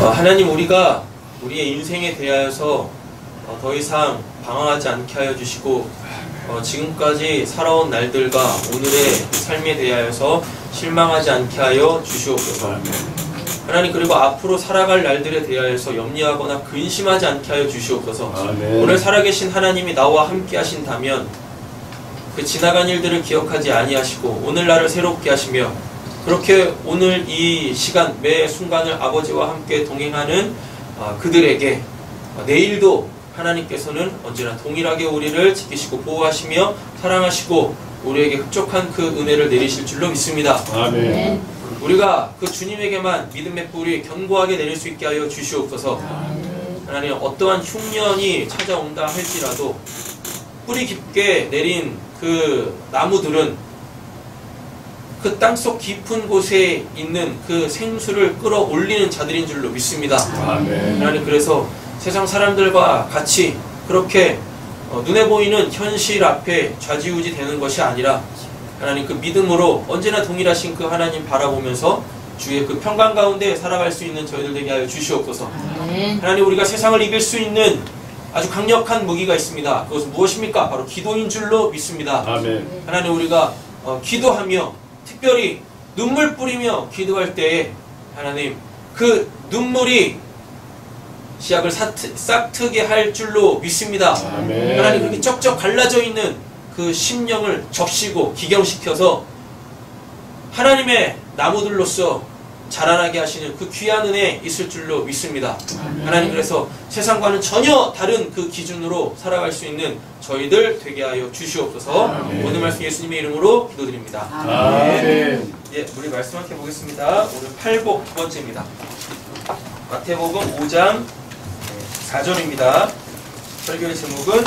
하나님, 우리가 우리의 인생에 대하여서 더 이상 방황하지 않게 하여 주시고 지금까지 살아온 날들과 오늘의 삶에 대하여서 실망하지 않게 하여 주시옵소서. 하나님, 그리고 앞으로 살아갈 날들에 대하여서 염려하거나 근심하지 않게 하여 주시옵소서. 오늘 살아계신 하나님이 나와 함께 하신다면 그 지나간 일들을 기억하지 아니하시고 오늘날을 새롭게 하시며, 그렇게 오늘 이 시간 매 순간을 아버지와 함께 동행하는 그들에게 내일도 하나님께서는 언제나 동일하게 우리를 지키시고 보호하시며 사랑하시고 우리에게 흡족한 그 은혜를 내리실 줄로 믿습니다. 아멘. 우리가 그 주님에게만 믿음의 뿌리 견고하게 내릴 수 있게 하여 주시옵소서. 하나님, 어떠한 흉년이 찾아온다 할지라도 뿌리 깊게 내린 그 나무들은 그 땅속 깊은 곳에 있는 그 생수를 끌어올리는 자들인 줄로 믿습니다. 아멘. 하나님, 그래서 세상 사람들과 같이 그렇게 눈에 보이는 현실 앞에 좌지우지 되는 것이 아니라 하나님, 그 믿음으로 언제나 동일하신 그 하나님 바라보면서 주의 그 평강 가운데 살아갈 수 있는 저희들 되게 하여 주시옵소서. 하나님, 우리가 세상을 이길 수 있는 아주 강력한 무기가 있습니다. 그것은 무엇입니까? 바로 기도인 줄로 믿습니다. 아멘. 하나님, 우리가 기도하며 특별히 눈물 뿌리며 기도할 때에 하나님, 그 눈물이 시약을 싹트게 할 줄로 믿습니다. 아멘. 하나님, 그렇게 쩍쩍 갈라져 있는 그 심령을 적시고 기경시켜서 하나님의 나무들로서 자라나게 하시는 그 귀한 은혜 있을 줄로 믿습니다. 하나님, 그래서 세상과는 전혀 다른 그 기준으로 살아갈 수 있는 저희들 되게 하여 주시옵소서. 오늘 말씀 예수님의 이름으로 기도드립니다. 아멘. 예, 우리 말씀 함께 보겠습니다. 오늘 팔복 두 번째입니다. 마태복음 5장 4절입니다. 설교의 제목은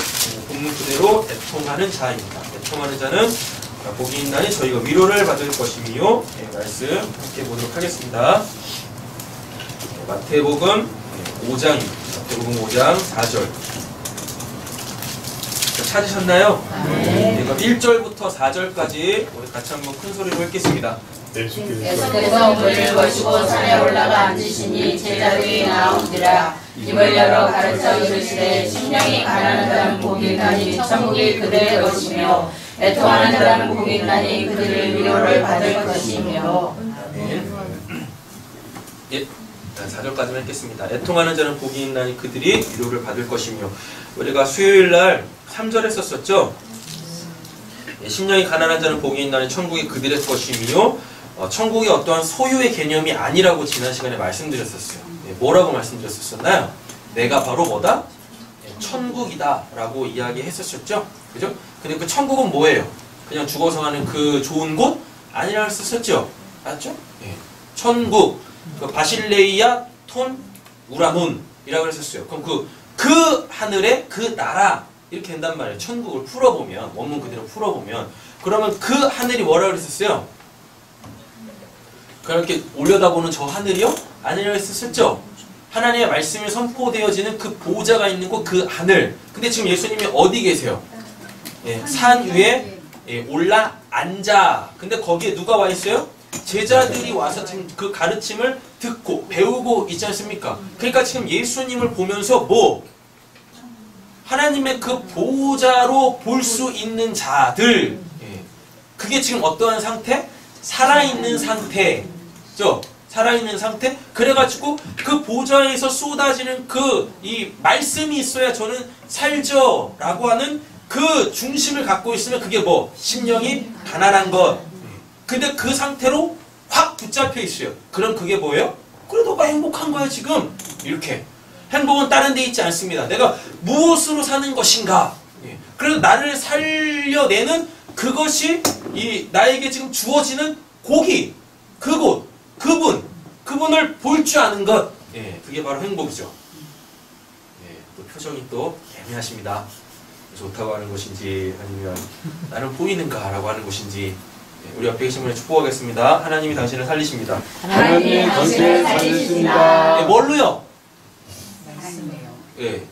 본문 그대로 애통하는 자입니다. 애통하는 자는 복이 있나니 저희가 위로를 받을 것이며, 말씀 함께 보도록 하겠습니다. 마태복음 5장입니다. 마태복음 5장 4절. 찾으셨나요? 네. 그럼 1절부터 4절까지 우리 같이 한번 큰 소리로 읽겠습니다. 예수께서 물을 거시고 산에 올라가 앉으시니 제자들이 나온지라. 입을 열어 가르쳐 이르시되 심령이 가난한 자는 복이 있나니 천국이 그들의 것이며 애통하는 자는 복이 있나니 그들의 위로를 받을 것이며. 예, 4절까지만 읽겠습니다. 애통하는 자는 복이 있나니 그들이 위로를 받을 것이며. 우리가 수요일날 3절 했었었죠. 심령이 가난한 자는 복이 있나니 천국이 그들의 것이며, 천국이 어떠한 소유의 개념이 아니라고 지난 시간에 말씀드렸었어요. 뭐라고 말씀드렸었나요? 내가 바로 뭐다? 천국이다 라고 이야기했었죠. 그죠? 근데 그 천국은 뭐예요? 그냥 죽어서 가는 그 좋은 곳? 아니라고 했었죠. 맞죠? 예. 천국, 그 바실레이아 톤 우라논이라고 했었어요. 그럼 그 하늘의 그 나라, 이렇게 된단 말이에요. 천국을 풀어보면, 원문 그대로 풀어보면. 그러면 그 하늘이 뭐라고 했었어요? 그렇게 올려다보는 저 하늘이요? 아니라고 했었죠? 하나님의 말씀이 선포되어지는 그 보좌가 있는 곳, 그 하늘. 근데 지금 예수님이 어디 계세요? 예, 산 위에 올라 앉아. 근데 거기에 누가 와 있어요? 제자들이 와서 지금 그 가르침을 듣고 배우고 있지 않습니까? 그러니까 지금 예수님을 보면서 뭐? 하나님의 그 보좌로 볼 수 있는 자들. 그게 지금 어떠한 상태? 살아있는 상태죠. 살아있는 상태? 그래가지고 그 보좌에서 쏟아지는 이 말씀이 있어야 저는 살죠 라고 하는 그 중심을 갖고 있으면 그게 뭐? 심령이 가난한 것. 근데 그 상태로 확 붙잡혀 있어요. 그럼 그게 뭐예요? 그래, 너가 행복한 거야 지금. 이렇게. 행복은 다른 데 있지 않습니다. 내가 무엇으로 사는 것인가. 그래서 나를 살려내는 그것이 나에게 지금 주어지는 고기, 그곳, 그분을 볼 줄 아는 것. 그게 바로 행복이죠. 또 표정이 또 애매하십니다. 좋다고 하는 것인지 아니면 나는 보이는가 라고 하는 것인지. 우리 옆에 계신 분에 축복하겠습니다. 하나님이 당신을 살리십니다. 하나님이 당신을 살리십니다. 뭘로요? 말씀이에요. 예,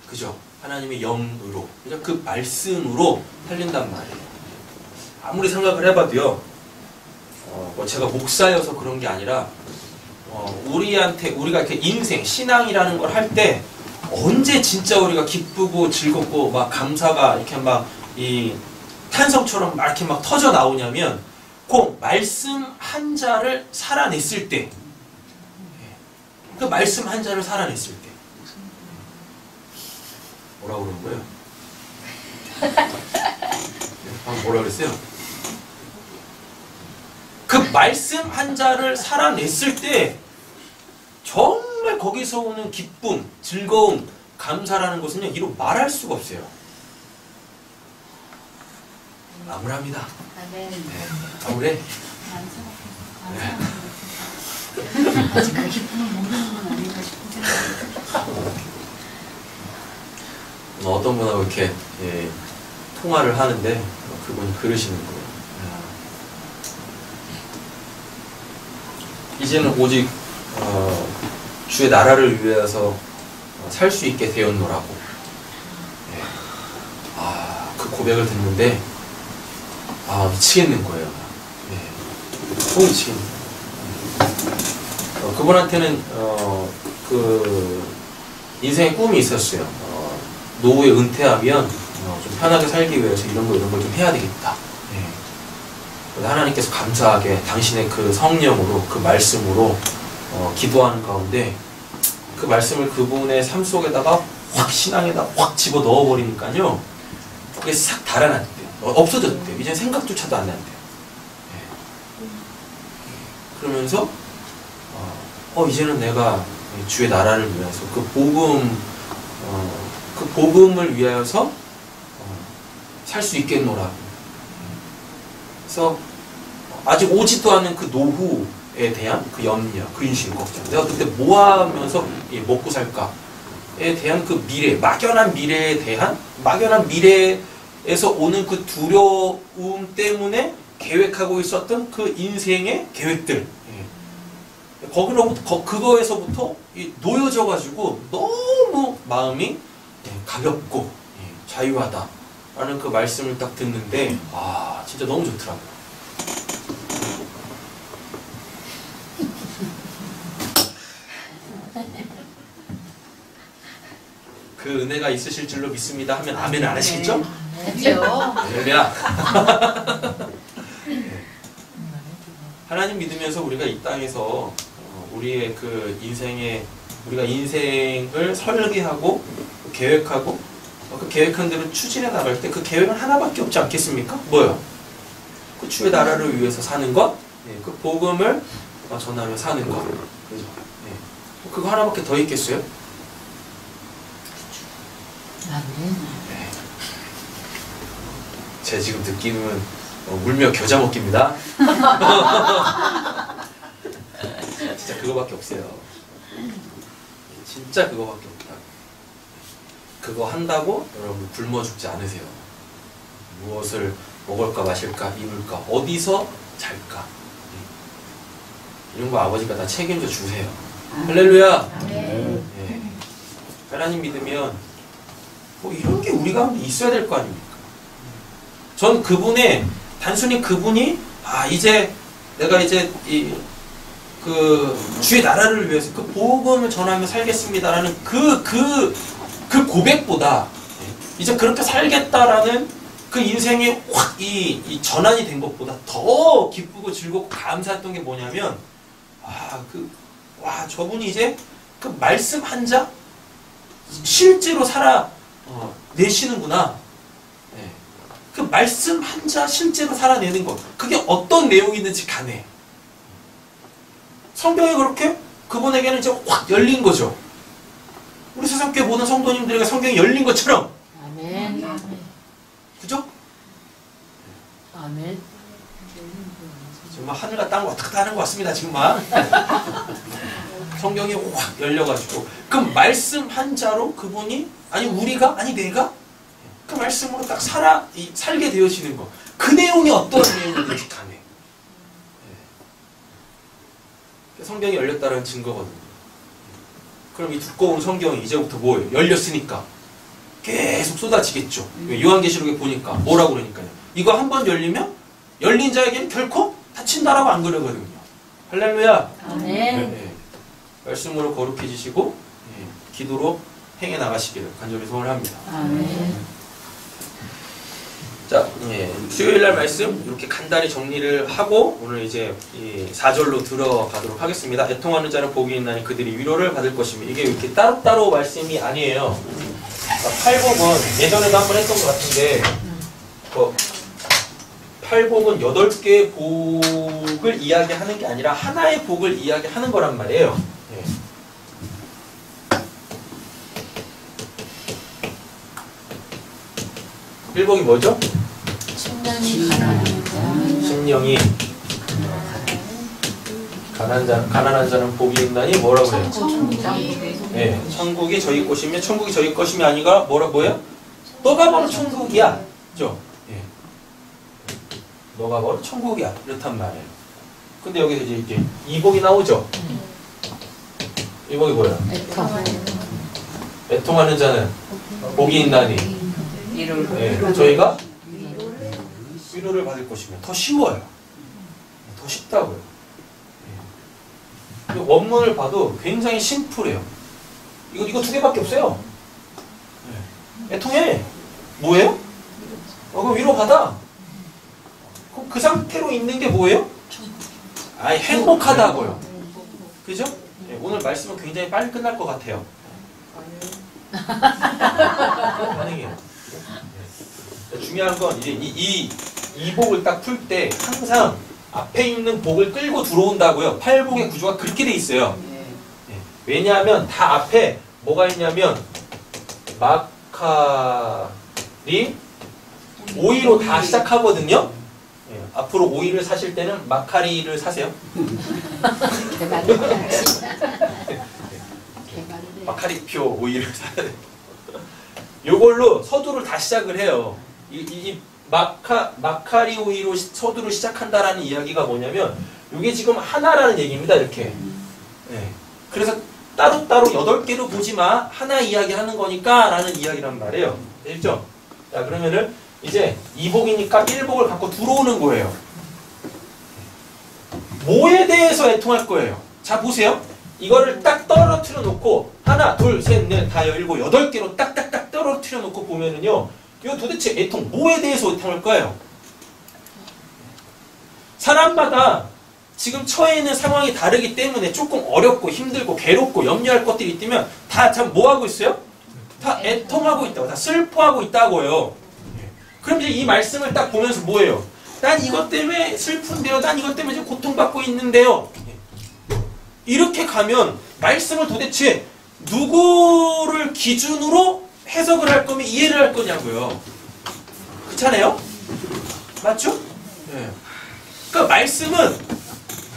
그죠. 하나님의 영으로, 그죠? 그 말씀으로 살린단 말이에요. 아무리 생각을 해봐도요, 제가 목사여서 그런 게 아니라 우리한테 우리가 이렇게 인생, 신앙이라는 걸 할 때 언제 진짜 우리가 기쁘고 즐겁고 막 감사가 이렇게 막 이 탄성처럼 막 이렇게 막 터져 나오냐면 그 말씀 한 자를 살아냈을 때, 그 말씀 한 자를 살아냈을 때 뭐라고 그러는 거예요? 방금 뭐라 그랬어요? 그 말씀 한 자를 살아냈을 때 정말 거기서 오는 기쁨, 즐거움, 감사라는 것은요 이로 말할 수가 없어요. 암울합니다. 네, 암울해. 아직 그 기쁨을 모르는 건 아닌가 싶은 생각이 어떤 분하고 이렇게 통화를 하는데 그분이 그러시는 거예요. 이제는 오직 주의 나라를 위해서 살 수 있게 되었노라고. 그 고백을 듣는데 미치겠는 거예요. 속 미치겠는 거예요. 그분한테는 그 인생의 꿈이 있었어요. 노후에 은퇴하면 좀 편하게 살기 위해서 이런 걸 좀 해야 되겠다. 하나님께서 감사하게 당신의 그 성령으로, 그 말씀으로 기도하는 가운데 그 말씀을 그분의 삶 속에다가 확 신앙에다 확 집어 넣어버리니까요. 그게 싹 달아났대요. 없어졌대요. 이제 생각조차도 안 난대요. 그러면서 이제는 내가 주의 나라를 위해서 그 복음을 위하여서 살 수 있겠노라. 그래서 아직 오지도 않은 그 노후에 대한 그 염려, 근심, 걱정. 내가 그때 뭐 하면서 먹고 살까에 대한 그 미래, 막연한 미래에서 오는 그 두려움 때문에 계획하고 있었던 그 인생의 계획들. 그거에서부터 놓여져가지고 너무 마음이 가볍고 자유하다라는 그 말씀을 딱 듣는데 진짜 너무 좋더라고요. 그 은혜가 있으실 줄로 믿습니다 하면 아멘 안 하시겠죠? 그죠? 할렐루야. 하나님 믿으면서 우리가 이 땅에서 우리의 그 우리가 인생을 설계하고 계획하고 그 계획한 대로 추진해 나갈 때 그 계획은 하나밖에 없지 않겠습니까? 뭐요? 그 주의 나라를 위해서 사는 것, 그 복음을 전하며 사는 것, 그죠? 그거 하나밖에 더 있겠어요? 제 지금 느낌은 물며 겨자 먹기입니다. 진짜 그거밖에 없어요. 진짜 그거밖에 없다. 그거 한다고 여러분 굶어 죽지 않으세요. 무엇을 먹을까 마실까 입을까 어디서 잘까 이런 거 아버지가 다 책임져 주세요. 할렐루야. 하나님 믿으면 이런 게 우리 가운데 있어야 될 거 아닙니까? 전 단순히 그분이 이제 내가 이제 그 주의 나라를 위해서 그 복음을 전하며 살겠습니다라는 그 고백보다 이제 그렇게 살겠다라는 그 인생이 확 이 전환이 된 것보다 더 기쁘고 즐겁고 감사했던 게 뭐냐면 저분이 이제 그 말씀 한 자 실제로 내시는구나. 그 말씀 한 자 실제로 살아내는 것. 그게 어떤 내용이든지 간에. 성경이 그렇게 그분에게는 이제 확 열린 거죠. 우리 세상교회 모든 성도님들에게 성경이 열린 것처럼. 아멘. 그죠? 아멘. 정말 하늘과 땅 왔다 갔다 하는 것 같습니다. 정말. 성경이 확 열려가지고 그 말씀 한 자로 그분이 내가 그 말씀으로 딱 살게 되어지는 거. 그 내용이 어떤 내용이든지 간에 성경이 열렸다는 증거거든요. 그럼 이 두꺼운 성경이 이제부터 뭐예요? 열렸으니까 계속 쏟아지겠죠. 요한계시록에 보니까 뭐라고 그러니까요. 이거 한번 열리면 열린 자에게는 결코 닫힌다라고 안 그러거든요. 할렐루야. 아멘. 말씀으로 거룩해지시고 기도로 행해 나가시기를 간절히 소원을 합니다. 아멘. 자, 수요일날 말씀 이렇게 간단히 정리를 하고 오늘 이제 4절로 들어가도록 하겠습니다. 애통하는 자는 복이 있나니 그들이 위로를 받을 것입니다. 이게 이렇게 따로따로 말씀이 아니에요. 팔복은 예전에도 한번 했던 것 같은데 팔복은 8개의 복을 이야기하는 게 아니라 하나의 복을 이야기하는 거란 말이에요. 일복이 뭐죠? 심령이 가난한 자는 복이 있나니 뭐라고 해요? 네, 천국이 저희 것이며 천국이 저희 것임이 아니라 뭐예요? 너가 바로 천국이야. 그죠? 예. 너가 바로 천국이야. 이렇단 말이에요. 근데 여기서 이제 이복이 나오죠? 이복이 뭐예요? 애통하는 자는 복이 있나니 저희가 위로를 받을 것이며 더 쉬워요. 더 쉽다고요. 원문을 봐도 굉장히 심플해요. 이거 2개밖에 없어요. 애통해. 뭐예요? 그럼 위로 받아. 그럼 그 상태로 있는 게 뭐예요? 행복하다고요. 그죠? 오늘 말씀은 굉장히 빨리 끝날 것 같아요. 가능해요. 중요한 건 이제 이 복을 딱 풀 때 항상 앞에 있는 복을 끌고 들어온다고요. 팔복의 구조가 그렇게 돼 있어요. 왜냐하면 다 앞에 뭐가 있냐면 마카리 오이로 다 시작하거든요. 앞으로 오이를 사실 때는 마카리를 사세요. 마카리표 오이를 사야 돼요. 요걸로 서두를 다 시작을 해요. 이 마카리 오이로 서두를 시작한다라는 이야기가 뭐냐면 이게 지금 하나라는 얘기입니다. 이렇게. 그래서 따로따로 8개로 보지 마. 하나 이야기하는 거니까 라는 이야기란 말이에요. 알죠? 자, 그러면은 이제 2복이니까 1복을 갖고 들어오는 거예요. 뭐에 대해서 애통할 거예요? 자, 보세요. 이거를 딱 떨어뜨려 놓고 하나, 둘, 셋, 넷, 다, 7, 8개로 딱딱딱 떨어뜨려 놓고 보면은요. 이거 도대체 애통 뭐에 대해서 애통할 거예요? 사람마다 지금 처해 있는 상황이 다르기 때문에 조금 어렵고 힘들고 괴롭고 염려할 것들이 있다면 다 참 뭐하고 있어요? 다 애통하고 있다고, 다 슬퍼하고 있다고요. 그럼 이제 이 말씀을 딱 보면서 뭐예요? 난 이것 때문에 슬픈데요. 난 이것 때문에 지금 고통받고 있는데요. 이렇게 가면 말씀을 도대체 누구를 기준으로 해석을 할 거면 이해를 할 거냐고요. 그렇잖아요? 맞죠? 그러니까 말씀은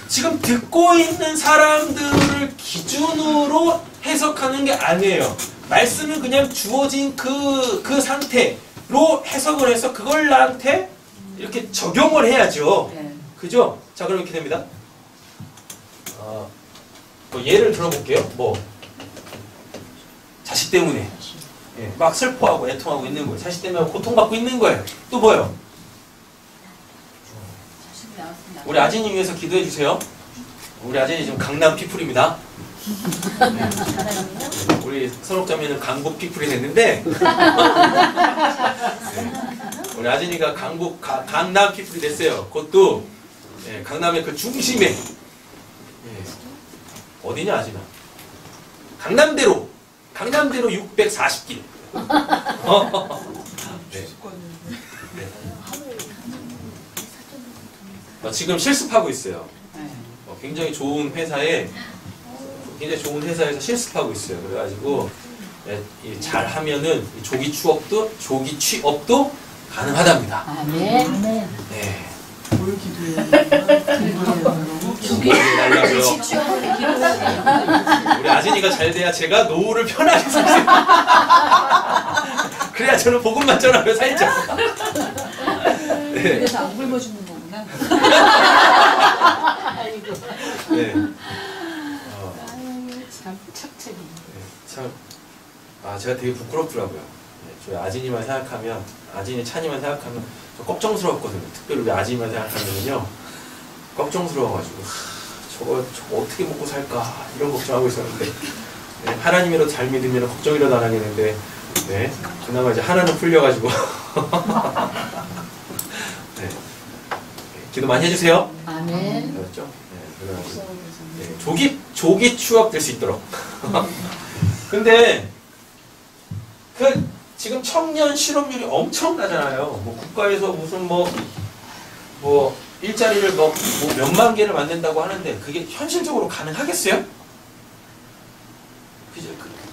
지금 듣고 있는 사람들을 기준으로 해석하는 게 아니에요. 말씀은 그냥 주어진 그 상태로 해석을 해서 그걸 나한테 이렇게 적용을 해야죠. 그죠? 자, 그럼 이렇게 됩니다. 뭐 예를 들어볼게요. 자식 때문에 막 슬퍼하고 애통하고 있는 거예요. 자식 때문에 고통받고 있는 거예요. 또 뭐예요? 우리 아진이 위해서 기도해 주세요. 우리 아진이 지금 강남 피플입니다. 우리 선옥자매는 강북 피플이 됐는데 우리 아진이가 강남 피플이 됐어요. 그것도 강남의 그 중심에 어디냐 아진아? 강남대로 640길. 지금 실습하고 있어요. 굉장히 좋은 회사에서 실습하고 있어요. 그래가지고 잘 하면은 조기 취업도 가능하답니다. 아멘. 네. 뭘 기도해요? 기도해달라고요. 우리 아진이가 잘 돼야 제가 노후를 편하게 살 수 있어요. 그래야 저는 복음만 전하며 살죠. 네. 그래서 안 굶어주는 거구나. 네. 참 착착이. 참, 제가 되게 부끄럽더라고요. 저희 아진이만 생각하면, 아진이 찬이만 생각하면 저 걱정스럽거든요. 특별히 우리 아진이만 생각하면요, 걱정스러워가지고 저거 어떻게 먹고 살까 이런 걱정하고 있었는데 네, 하나님이라도 잘 믿으면 걱정이라도 안 하겠는데 네, 그나마 이제 하나는 풀려가지고 네, 기도 많이 해주세요. 아멘. 그렇죠? 네, 조기 취업될 수 있도록. 근데 그 지금 청년 실업률이 엄청나잖아요. 뭐 국가에서 무슨 뭐 일자리를 뭐 몇만 개를 만든다고 하는데 그게 현실적으로 가능하겠어요?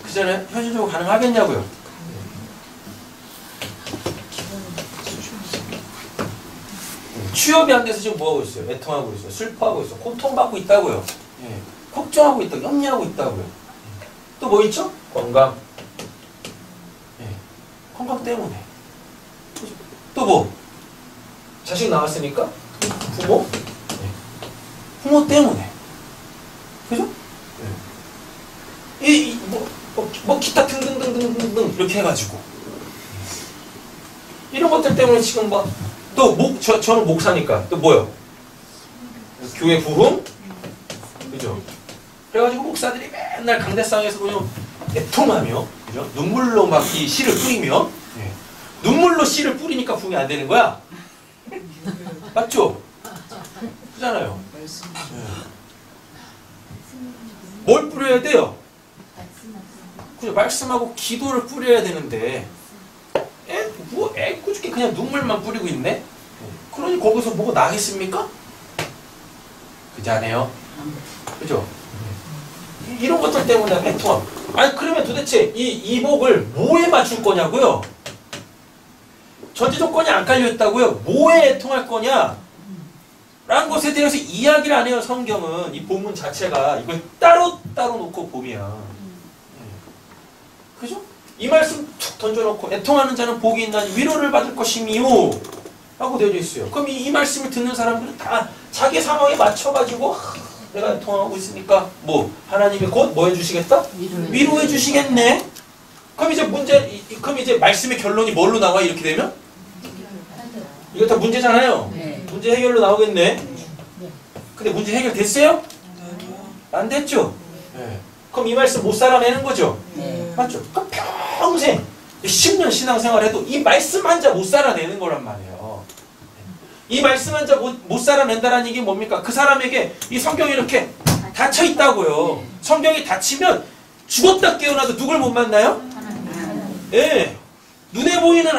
그전에 현실적으로 가능하겠냐고요? 취업이 안 돼서 지금 뭐하고 있어요? 애통하고 있어요. 슬퍼하고 있어요. 고통받고 있다고요. 예. 걱정하고 있다고, 염려하고 있다고요. 또 뭐 있죠? 건강. 예. 건강 때문에. 또 뭐? 자식 나왔으니까? 부모? 예. 부모 때문에. 그죠? 예. 뭐 기타 등등등등등등 이렇게 해가지고. 이런 것들 때문에 지금 저는 목사니까 또 뭐요? 교회 부흥? 그죠? 그래가지고 목사들이 맨날 강대상에서 그냥 애통하며 그죠? 눈물로 막 이 씨를 뿌리며 예. 눈물로 씨를 뿌리니까 부흥이 안 되는 거야. 맞죠? 그잖아요. 예. 뭘 뿌려야 돼요? 그죠? 말씀하고 기도를 뿌려야 되는데 애꿎게 그냥 눈물만 뿌리고 있네? 그러니 거기서 뭐가 나겠습니까? 그지 않아요? 그죠? 이런 것들 때문에 애통함. 아니 그러면 도대체 이 이복을 뭐에 맞출 거냐고요? 전제 조건이 안 깔려있다고요? 뭐에 애통할 거냐? 라는 것에 대해서 이야기를 안 해요. 성경은 이 본문 자체가 이걸 따로 놓고 보면 그죠? 이 말씀 툭 던져놓고 애통하는 자는 복이 있나니 위로를 받을 것이미요 라고 되어져 있어요. 그럼 이 말씀을 듣는 사람들은 다 자기 상황에 맞춰가지고 내가 애통하고 있으니까 뭐 하나님이 곧 뭐 해주시겠다? 위로해 주시겠네. 그럼 이제 말씀의 결론이 뭘로 나와? 이렇게 되면? 이거 다 문제잖아요. 문제 해결로 나오겠네. 근데 문제 해결됐어요? 안 됐죠? 네. 그럼 이 말씀 못 살아내는 거죠? 맞죠? 그럼 평생 10년 신앙생활해도 이 말씀 한 자 못 살아내는 거란 말이에요. 이 말씀 한 자 못 살아낸다는 얘기 뭡니까? 그 사람에게 이 성경이 이렇게 닫혀 있다고요. 성경이 닫히면 죽었다 깨어나도 누굴 못 만나요? 예. 눈에 보이는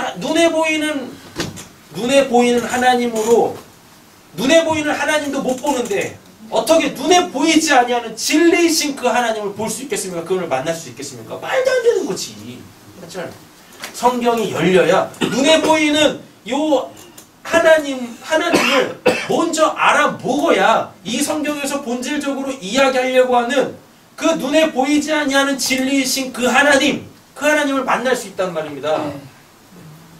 하나님으로 눈에 보이는 하나님도 못 보는데 어떻게 눈에 보이지 아니하는 진리이신 그 하나님을 볼 수 있겠습니까? 그분을 만날 수 있겠습니까? 말도 안 되는 거지. 그렇죠? 성경이 열려야 눈에 보이는 요 하나님을 먼저 알아먹어야 이 성경에서 본질적으로 이야기하려고 하는 그 눈에 보이지 아니하는 진리이신 그 하나님을 만날 수 있단 말입니다.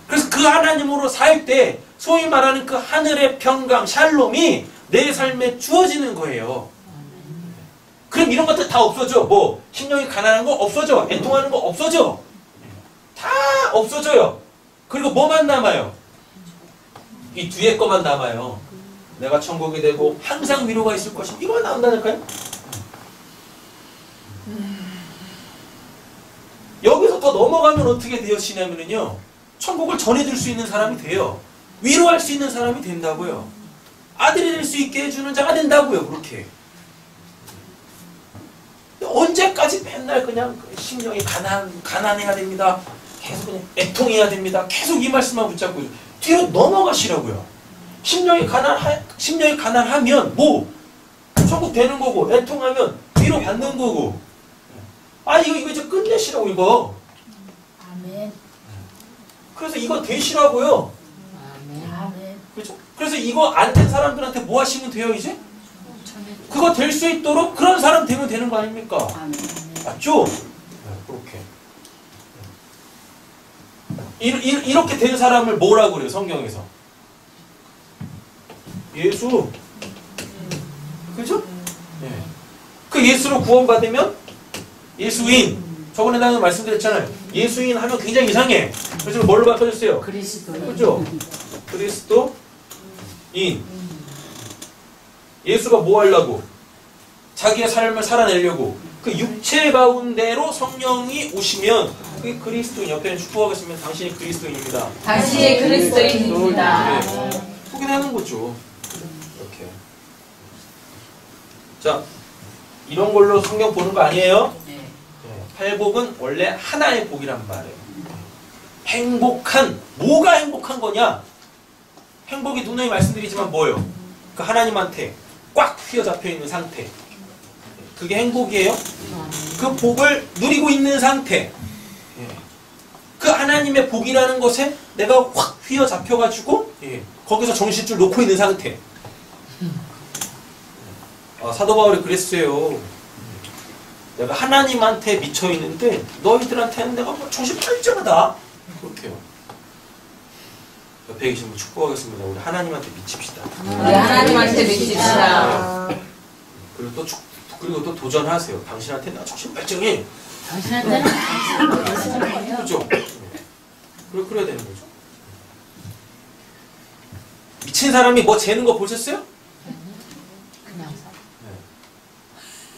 그래서 그 하나님으로 살 때 소위 말하는 그 하늘의 평강, 샬롬이 내 삶에 주어지는 거예요. 그럼 이런 것들 다 없어져. 뭐 심령이 가난한 거 없어져. 애통하는 거 없어져. 다 없어져요. 그리고 뭐만 남아요? 이 뒤에 거만 남아요. 내가 천국이 되고 항상 위로가 있을 것이 이거만 나온다니까요. 여기서 더 넘어가면 어떻게 되어지냐면요, 천국을 전해줄 수 있는 사람이 돼요. 위로할 수 있는 사람이 된다고요. 아들이 될 수 있게 해주는 자가 된다고요. 그렇게. 언제까지 맨날 그냥 심령이 가난해야 됩니다. 계속 그냥 애통해야 됩니다. 계속 이 말씀만 붙잡고 뒤로 넘어가시라고요. 심령이 가난하면 뭐 천국 되는 거고, 애통하면 위로 받는 거고. 아 이거 이제 끝내시라고 이거. 아멘. 그래서 이거 되시라고요. 아멘. 그렇죠? 그래서 이거 안 된 사람들한테 뭐 하시면 돼요 이제? 그거 될 수 있도록 그런 사람 되면 되는 거 아닙니까? 아멘. 맞죠? 네, 그렇게. 이렇게 된 사람을 뭐라고 그래요 성경에서? 예수. 그죠? 네. 그 예수로 구원받으면 예수인. 저번에 나는 말씀드렸잖아요. 예수인 하면 굉장히 이상해. 그래서 뭘로 바꿔줬어요? 그리스도. 그죠? 그리스도인. 예수가 뭐 하려고? 자기의 삶을 살아내려고 그 육체 가운데로 성령이 오시면 그 그리스도인, 옆에는 축복하겠습니다. 당신이 그리스도인입니다. 당신이 그리스도인입니다. 네. 확인하는 거죠. 이렇게. 자, 이런 걸로 성경 보는 거 아니에요? 네. 팔복은 원래 하나의 복이란 말이에요. 행복한, 뭐가 행복한 거냐? 행복이 누누이 말씀드리지만 뭐예요? 그 하나님한테 꽉 휘어잡혀 있는 상태. 그게 행복이에요. 그 복을 누리고 있는 상태. 그 하나님의 복이라는 것에 내가 확 휘어잡혀가지고 거기서 정신줄 놓고 있는 상태. 사도 바울이 그랬어요. 내가 하나님한테 미쳐있는데 너희들한테는 내가 뭐 정신 팔자하다. 그렇게요. 옆에 계신 분 축복하겠습니다. 우리 하나님한테 미칩시다. 우리 하나님한테 미칩시다. 그리고 또 도전하세요. 당신한테 내가 정신 발정해. 당신한테는 그렇죠? 그래야 되는 거죠. 미친 사람이 뭐 재는 거 보셨어요?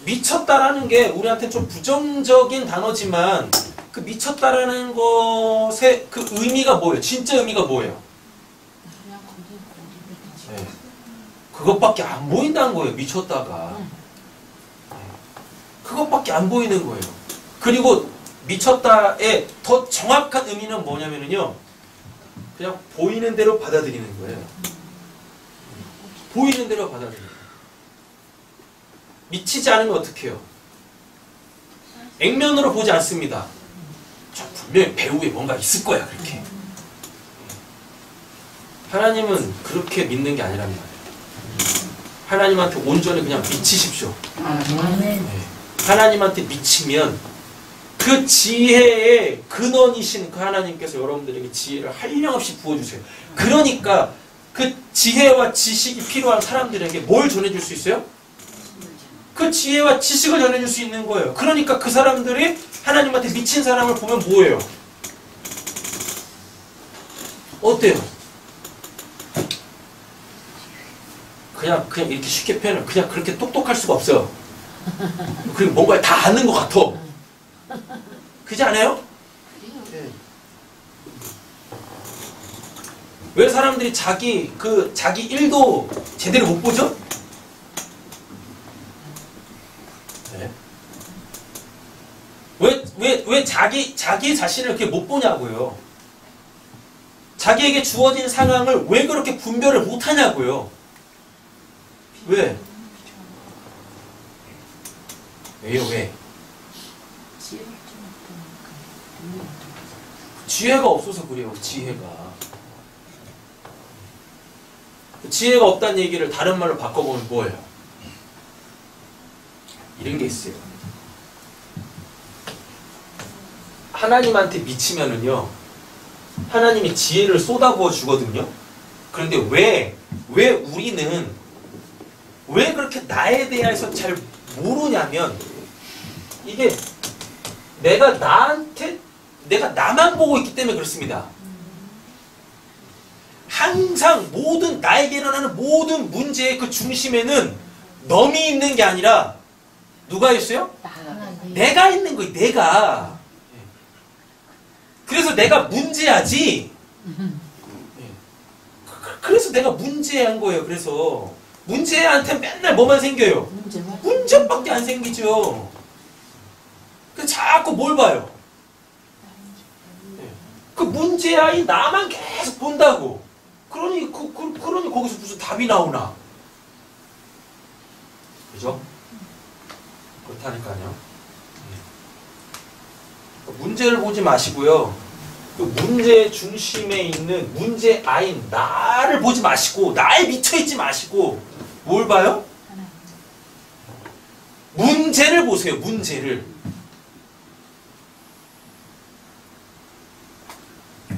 미쳤다라는 게 우리한테 좀 부정적인 단어지만 그 미쳤다라는 것의 그 의미가 뭐예요? 진짜 의미가 뭐예요? 네. 그것밖에 안 보인다는 거예요. 미쳤다가. 그것밖에 안 보이는 거예요. 그리고 미쳤다의 더 정확한 의미는 뭐냐면요. 그냥 보이는 대로 받아들이는 거예요. 보이는 대로 받아들이는 거예요. 미치지 않으면 어떻게 해요? 액면으로 보지 않습니다. 저 분명히 배우에 뭔가 있을 거야. 그렇게. 하나님은 그렇게 믿는 게 아니란 말이에요. 하나님한테 온전히 그냥 미치십시오. 네. 하나님한테 미치면 그 지혜의 근원이신 그 하나님께서 여러분들에게 지혜를 한량없이 부어주세요. 그러니까 그 지혜와 지식이 필요한 사람들에게 뭘 전해줄 수 있어요? 그 지혜와 지식을 전해줄 수 있는 거예요. 그러니까 그 사람들이 하나님한테 미친 사람을 보면 뭐예요? 어때요? 그냥 이렇게 쉽게 표현하면 그냥 그렇게 똑똑할 수가 없어요. 그리고 뭔가 다 아는 것 같아. 그렇지 않아요? 왜 사람들이 자기 일도 제대로 못 보죠? 네. 왜 자기 자신을 이렇게 못 보냐고요? 자기에게 주어진 상황을 왜 그렇게 분별을 못 하냐고요? 왜? 왜요, 왜? 지혜가 없어서 그래요, 지혜가. 지혜가 없다는 얘기를 다른 말로 바꿔보면 뭐예요? 이런 게 있어요. 하나님한테 미치면은요, 하나님이 지혜를 쏟아부어 주거든요. 그런데 왜 우리는 왜 그렇게 나에 대해서 잘 모르냐면, 이게 내가 나만 보고 있기 때문에 그렇습니다. 항상 나에게 일어나는 모든 문제의 그 중심에는 넘이 있는 게 아니라 누가 있어요? 내가 있는 거예요. 내가. 그래서 내가 문제하지. 그래서 내가 문제한 거예요. 그래서 문제한테 맨날 뭐만 생겨요? 문제밖에 안 생기죠. 그래서 자꾸 뭘 봐요? 그 문제아이 나만 계속 본다고. 그러니 거기서 무슨 답이 나오나? 그죠? 그렇다니까요. 문제를 보지 마시고요. 그 문제 중심에 있는 문제아인 나를 보지 마시고, 나에 미쳐있지 마시고, 뭘 봐요? 문제를 보세요. 문제를.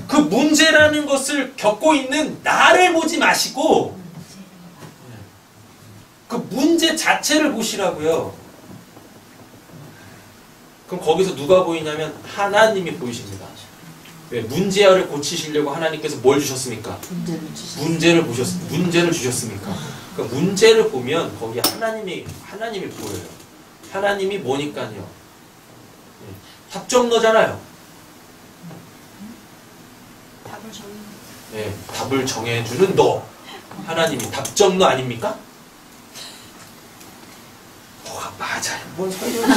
그 문제라는 것을 겪고 있는 나를 보지 마시고 그 문제 자체를 보시라고요. 그럼 거기서 누가 보이냐면 하나님이 보이십니다. 왜? 문제를 고치시려고 하나님께서 뭘 주셨습니까? 문제를 주셨습니까? 그 문제를 보면 거기 하나님이 보여요. 하나님이 뭐니까요. 예, 답정너잖아요. 답을 정해. 예, 답을 정해주는 너. 하나님이 답정너 아닙니까? 뭐가 맞아요. 뭔 소리야.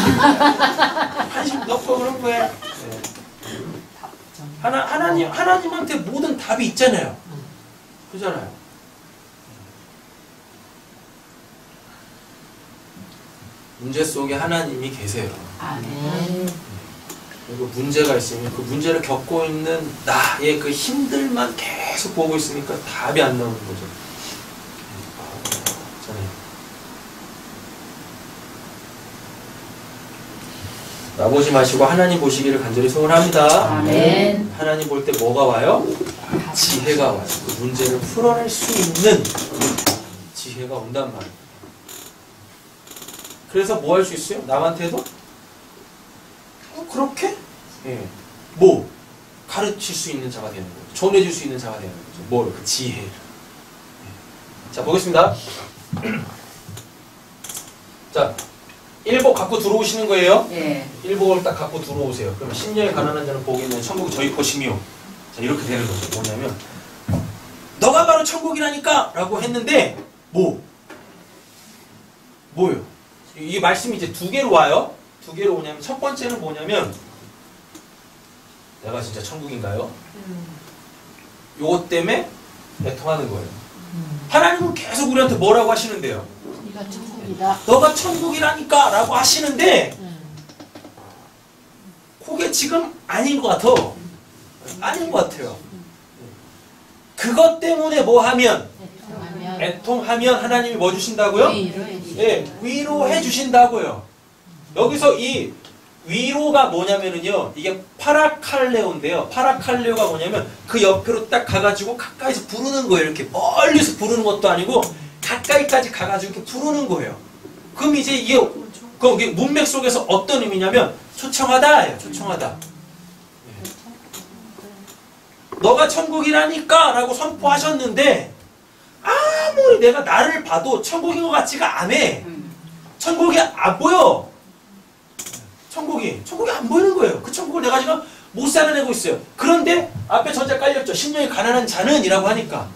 한심 넣고 그런 거야. 예. 하나님한테 모든 답이 있잖아요. 그잖아요. 문제 속에 하나님이 계세요. 아멘. 그리고 문제가 있으면 그 문제를 겪고 있는 나의 그 힘들만 계속 보고 있으니까 답이 안 나오는 거죠. 나보지 마시고 하나님 보시기를 간절히 소원합니다. 아멘. 하나님 볼 때 뭐가 와요? 지혜가 와요. 그 문제를 풀어낼 수 있는 지혜가 온단 말이에요. 그래서 뭐 할 수 있어요? 남한테도? 그렇게? 예. 뭐? 가르칠 수 있는 자가 되는 거죠. 전해줄 수 있는 자가 되는 거죠. 뭘? 그 지혜를. 예. 자, 보겠습니다. 자, 1복 갖고 들어오시는 거예요. 예. 1복을 딱 갖고 들어오세요. 그럼 심령에 가난한 자는 복이 있는 천국이 저희 것이며, 자, 이렇게 되는 거죠. 뭐냐면 너가 바로 천국이라니까! 라고 했는데 뭐예요? 이 말씀이 이제 두 개로 와요. 두 개로 오냐면 첫 번째는 뭐냐면 내가 진짜 천국인가요? 요것 때문에 애통하는 거예요. 하나님은 계속 우리한테 뭐라고 하시는데요? 네가 천국이다. 너가 천국이라니까! 라고 하시는데 그게 지금 아닌 것 같아. 아닌 것 같아요. 그것 때문에 뭐 하면? 애통하면 하나님이 뭐 주신다고요? 예, 위로해 주신다고요. 여기서 이 위로가 뭐냐면은요, 이게 파라칼레오인데요. 파라칼레오가 뭐냐면 그 옆으로 딱 가가지고 가까이서 부르는 거예요. 이렇게 멀리서 부르는 것도 아니고 가까이까지 가가지고 이렇게 부르는 거예요. 그럼 이제 이게 거기 문맥 속에서 어떤 의미냐면 초청하다예요. 초청하다. 너가 천국이라니까! 라고 선포하셨는데 아무리 내가 나를 봐도 천국인 것 같지가 않아. 천국이 안 보여. 천국이 안 보이는 거예요. 그 천국을 내가 지금 못 살아내고 있어요. 그런데 앞에 전자 깔렸죠. 심령이 가난한 자는 이라고 하니까.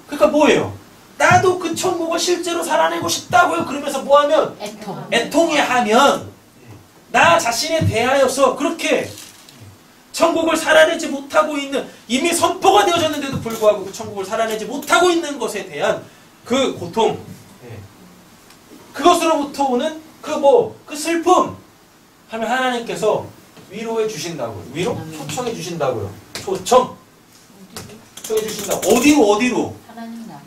그러니까 뭐예요? 나도 그 천국을 실제로 살아내고 싶다고요. 그러면서 뭐하면? 애통해 하면 나 자신에 대하여서 그렇게 천국을 살아내지 못하고 있는, 이미 선포가 되어졌는데도 불구하고 그 천국을 살아내지 못하고 있는 것에 대한 그 고통, 그것으로부터 오는 그 슬픔 하면 하나님께서 위로해 주신다고요. 위로? 초청해 주신다고요. 초청해 주신다고. 어디로? 하나님 나라.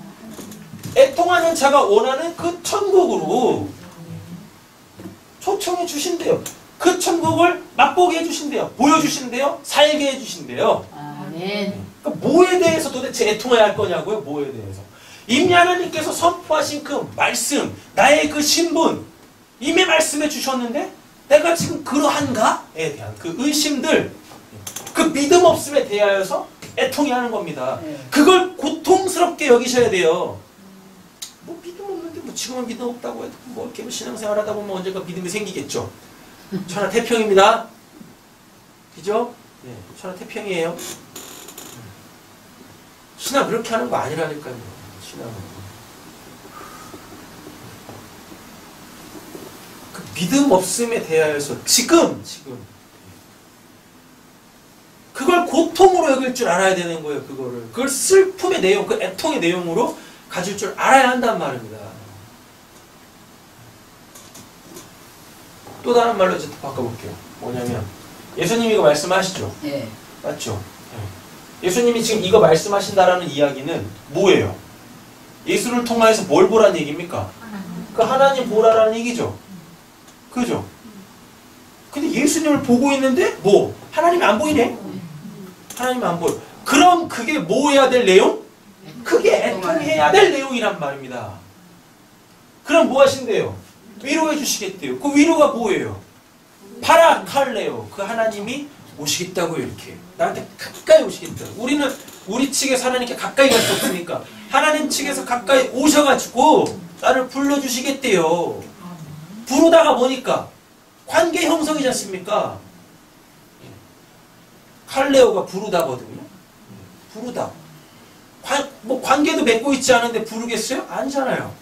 애통하는 자가 원하는 그 천국으로 초청해 주신대요. 그 천국을 맛보게 해주신대요. 보여주신대요. 살게 해주신대요. 아멘. 그러니까 뭐에 대해서 도대체 애통해야 할 거냐고요? 뭐에 대해서? 이미 하나님께서 선포하신 그 말씀, 나의 그 신분, 이미 말씀해 주셨는데 내가 지금 그러한가에 대한 그 의심들, 그 믿음 없음에 대하여서 애통해하는 겁니다. 그걸 고통스럽게 여기셔야 돼요. 뭐 믿음 없는데 뭐 지금은 믿음 없다고 해도 뭐 이렇게 신앙생활 하다 보면 언젠가 믿음이 생기겠죠. 천하태평입니다. 그죠? 네, 천하태평이에요. 신앙 그렇게 하는 거 아니라니까요. 신앙은. 그 믿음 없음에 대하여서 지금 그걸 고통으로 여길 줄 알아야 되는 거예요. 그걸 슬픔의 내용, 그 애통의 내용으로 가질 줄 알아야 한단 말입니다. 또 다른 말로 이제 바꿔볼게요. 뭐냐면 예수님이 이거 말씀하시죠. 예. 맞죠? 예수님이 지금 이거 말씀하신다라는 이야기는 뭐예요? 예수를 통해서 뭘 보라는 얘기입니까? 그 하나님 보라라는 얘기죠. 그죠? 근데 예수님을 보고 있는데 뭐? 하나님이 안 보이네? 하나님이 안 보여. 그럼 그게 뭐 해야 될 내용? 그게 애통해야 될 내용이란 말입니다. 그럼 뭐 하신대요? 위로해 주시겠대요. 그 위로가 뭐예요? 파라칼레오. 그 하나님이 오시겠다고요. 이렇게 나한테 가까이 오시겠다고. 우리는 우리 측에서 하나님께 가까이 갈 수 없으니까 하나님 측에서 가까이 오셔가지고 나를 불러주시겠대요. 부르다가 뭐니까 관계 형성이지 않습니까? 칼레오가 부르다거든요. 부르다. 뭐 관계도 맺고 있지 않은데 부르겠어요? 아니잖아요.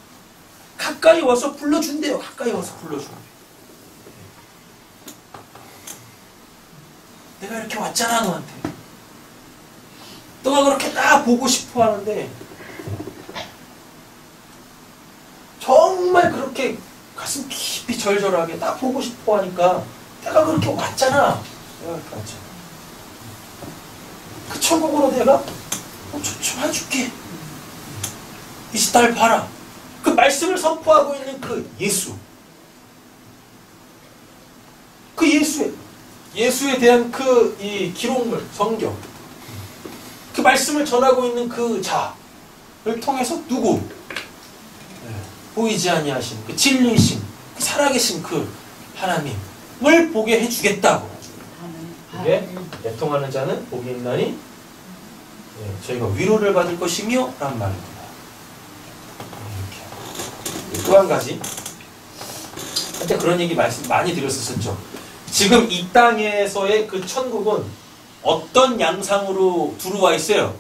가까이 와서 불러준대요. 가까이 와서 불러준대요. 내가 이렇게 왔잖아 너한테. 너가 그렇게 딱 보고 싶어 하는데 정말 그렇게 가슴 깊이 절절하게 딱 보고 싶어 하니까 내가 그렇게 왔잖아. 내가 그렇게 왔잖아. 그 천국으로 내가 좀 해줄게. 이제 날 봐라. 그 말씀을 선포하고 있는 그 예수. 그 예수에 대한 그 이 기록물, 성경. 그 말씀을 전하고 있는 그 자를 통해서 누구? 보이지 아니하신 그 진리이신 그 살아계신 그 하나님을 보게 해주겠다고. 그게 애통하는 자는 복이 있나니 저희가 위로를 받을 것이며 라는 말입니다. 이렇게. 또 한 가지. 한때 그런 얘기 말씀 많이 드렸었죠. 지금 이 땅에서의 그 천국은 어떤 양상으로 들어와 있어요?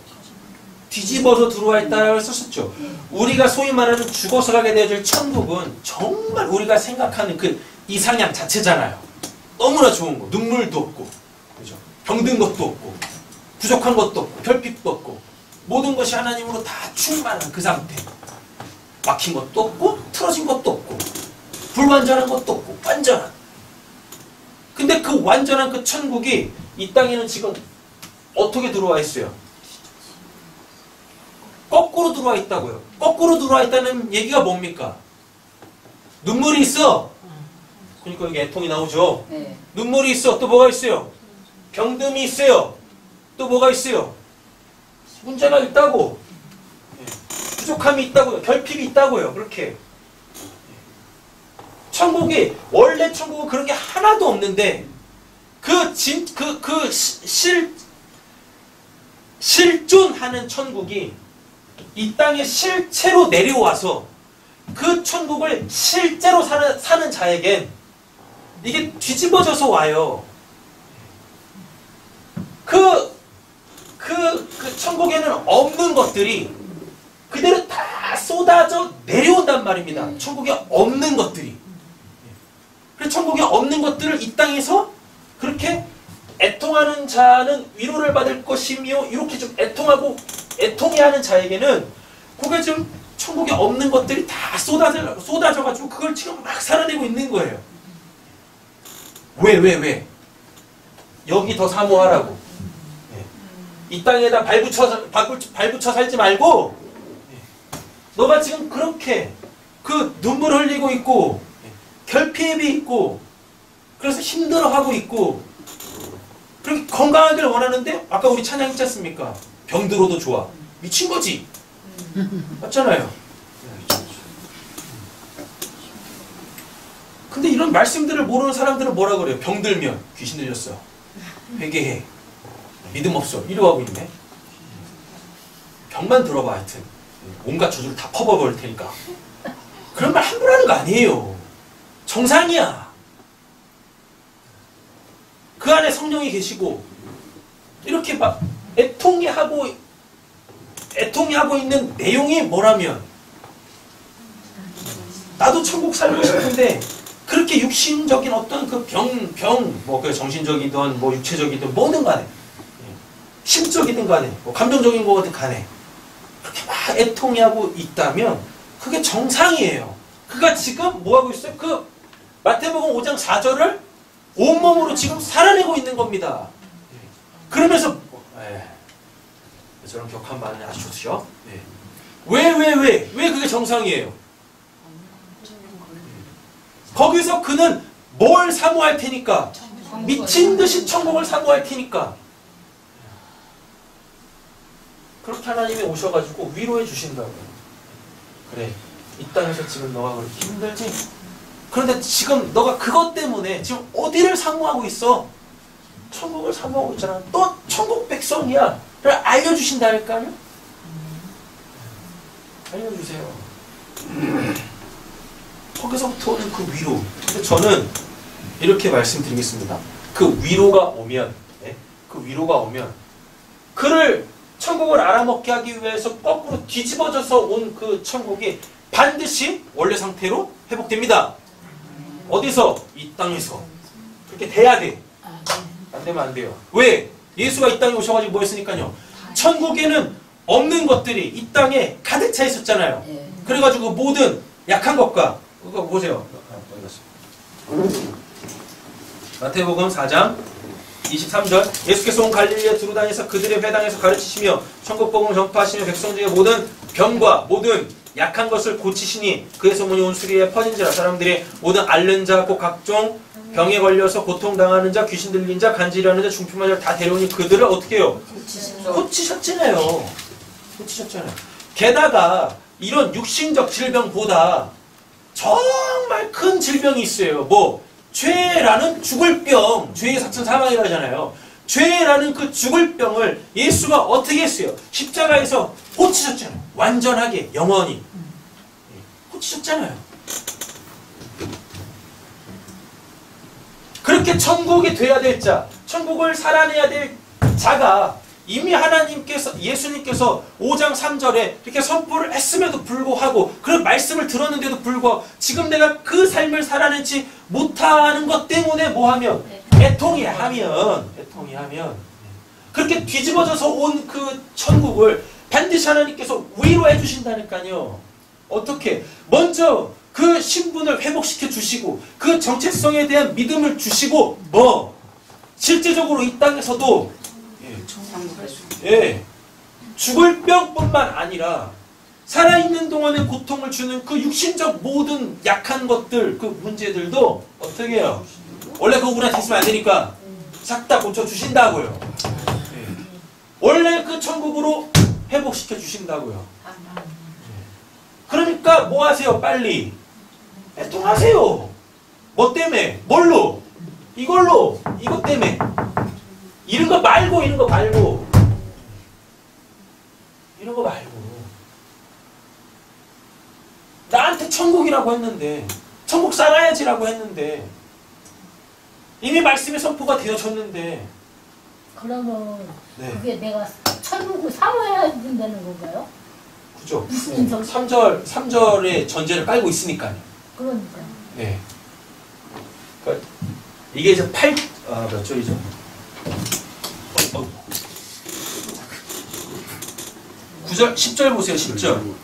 뒤집어서 들어와 있다고 했었죠. 우리가 소위 말하는 죽어서 가게 되어질 천국은 정말 우리가 생각하는 그 이상향 자체잖아요. 너무나 좋은 거. 눈물도 없고, 그죠? 병든 것도 없고, 부족한 것도 없고, 결핍도 없고, 모든 것이 하나님으로 다 충만한 그 상태. 막힌 것도 없고, 틀어진 것도 없고, 불완전한 것도 없고, 완전한. 근데 그 완전한 그 천국이 이 땅에는 지금 어떻게 들어와 있어요? 거꾸로 들어와 있다고요. 거꾸로 들어와 있다는 얘기가 뭡니까? 눈물이 있어. 그러니까 여기 애통이 나오죠. 네. 눈물이 있어. 또 뭐가 있어요? 병듦이 있어요. 또 뭐가 있어요? 문제가 있다고. 부족함이 있다고요. 결핍이 있다고요. 그렇게. 천국이, 원래 천국은 그런 게 하나도 없는데, 실존하는 천국이 이 땅에 실체로 내려와서 그 천국을 실제로 사는 자에겐 이게 뒤집어져서 와요. 그 천국에는 없는 것들이 그대로 다 쏟아져 내려온단 말입니다. 천국에 없는 것들이. 그래서 천국에 없는 것들을 이 땅에서 그렇게 애통하는 자는 위로를 받을 것이며 이렇게 좀 애통해하는 자에게는 그게 지금 천국에 없는 것들이 다 쏟아져가지고 그걸 지금 막 살아내고 있는 거예요. 왜? 여기 더 사모하라고. 이 땅에다 발붙여 살지 말고 너가 지금 그렇게 그 눈물 흘리고 있고 결핍이 있고 그래서 힘들어하고 있고 그렇게 건강하기를 원하는데 아까 우리 찬양했지 않습니까? 병들어도 좋아. 미친 거지. 맞잖아요. 근데 이런 말씀들을 모르는 사람들은 뭐라 그래요? 병들면 귀신 들렸어. 회개해. 믿음 없어. 이러고 있네. 병만 들어봐 하여튼. 온갖 저주를 다 퍼버릴 테니까. 그런 말 함부로 하는 거 아니에요. 정상이야. 그 안에 성령이 계시고 이렇게 막 애통해하고 있는 내용이 뭐라면 나도 천국 살고 싶은데 그렇게 육신적인 어떤 그 뭐 그 정신적이든 뭐 육체적이든 뭐든 간에 심적이든 간에 뭐 감정적인 거든 간에 그렇게 막 애통해하고 있다면 그게 정상이에요. 그가 지금 뭐 하고 있어요? 그 마태복음 5장 4절을 온몸으로 지금 살아내고 있는 겁니다. 그러면서 저런 격한 말은 아주 좋죠. 왜 그게 정상이에요? 거기서 그는 뭘 사모할 테니까? 미친 듯이 천국을 사모할 테니까. 그렇게 하나님이 오셔가지고 위로해 주신다고요. 그래, 이 땅에서 지금 너가 그렇게 힘들지? 그런데 지금 너가 그것 때문에 지금 어디를 사모하고 있어? 천국을 사모하고 있잖아. 또 천국 백성이야. 를 알려주신다니까요. 알려주세요. 거기서부터 오는 그 위로. 근데 저는 이렇게 말씀드리겠습니다. 그 위로가 오면, 그 위로가 오면 그를 천국을 알아먹게 하기 위해서 거꾸로 뒤집어져서 온 그 천국이 반드시 원래 상태로 회복됩니다. 어디서? 이 땅에서. 그렇게 돼야 돼. 안 되면 안 돼요. 왜? 예수가 이 땅에 오셔가지고 뭐 했으니까요. 천국에는 없는 것들이 이 땅에 가득 차 있었잖아요. 그래가지고 모든 약한 것과 그거 보세요. 마태복음 4장 23절 예수께서 온 갈릴리에 두루 다니서 그들의 회당에서 가르치시며 천국 복음을 전파하시며 백성 중에 모든 병과 모든 약한 것을 고치시니 그의 소문이 온 수리에 퍼진지라. 사람들이 모든 앓는 자 곧 각종 병에 걸려서 고통당하는 자 귀신 들린 자 간질하는 자 중풍한 자를 다 데려오니 그들을 어떻게 해요? 고치셨잖아요. 고치셨잖아요. 게다가 이런 육신적 질병보다 정말 큰 질병이 있어요. 뭐? 죄라는 죽을 병. 죄의 사천 사망이라 하잖아요. 죄라는 그 죽을 병을 예수가 어떻게 했어요? 십자가에서 고치셨잖아요. 완전하게 영원히 고치셨잖아요. 그렇게 천국이 돼야 될 자, 천국을 살아내야 될 자가 이미 하나님께서, 예수님께서 5장 3절에 이렇게 선포를 했음에도 불구하고, 그런 말씀을 들었는데도 불구하고 지금 내가 그 삶을 살아내지 못하는 것 때문에 뭐하면? 애통이 하면 그렇게 뒤집어져서 온 그 천국을 반드시 하나님께서 위로해 주신다니까요. 어떻게? 먼저 그 신분을 회복시켜 주시고 그 정체성에 대한 믿음을 주시고 뭐 실제적으로 이 땅에서도 죽을 병뿐만 아니라 살아있는 동안에 고통을 주는 그 육신적 모든 약한 것들, 그 문제들도 어떻게 해요? 원래 그거 우리한테 있으면 안 되니까 싹 다 고쳐주신다고요. 원래 그 천국으로 회복시켜 주신다고요. 그러니까 뭐 하세요? 빨리 애통하세요. 뭐 때문에? 뭘로? 이걸로. 이것 때문에. 이런 거 말고 이런 거 말고 이런 거 말고 나한테 천국이라고 했는데, 천국 살아야지라고 했는데, 이미 말씀이 선포가 되어졌는데. 그러면 네. 그게 내가 천국을 사모해야 된다는 건가요? 그죠? 3절의 전제를 깔고 있으니까요. 그러니까. 네. 그러니까 이게 이제 몇 절이죠? 9절, 10절 보세요. 10절.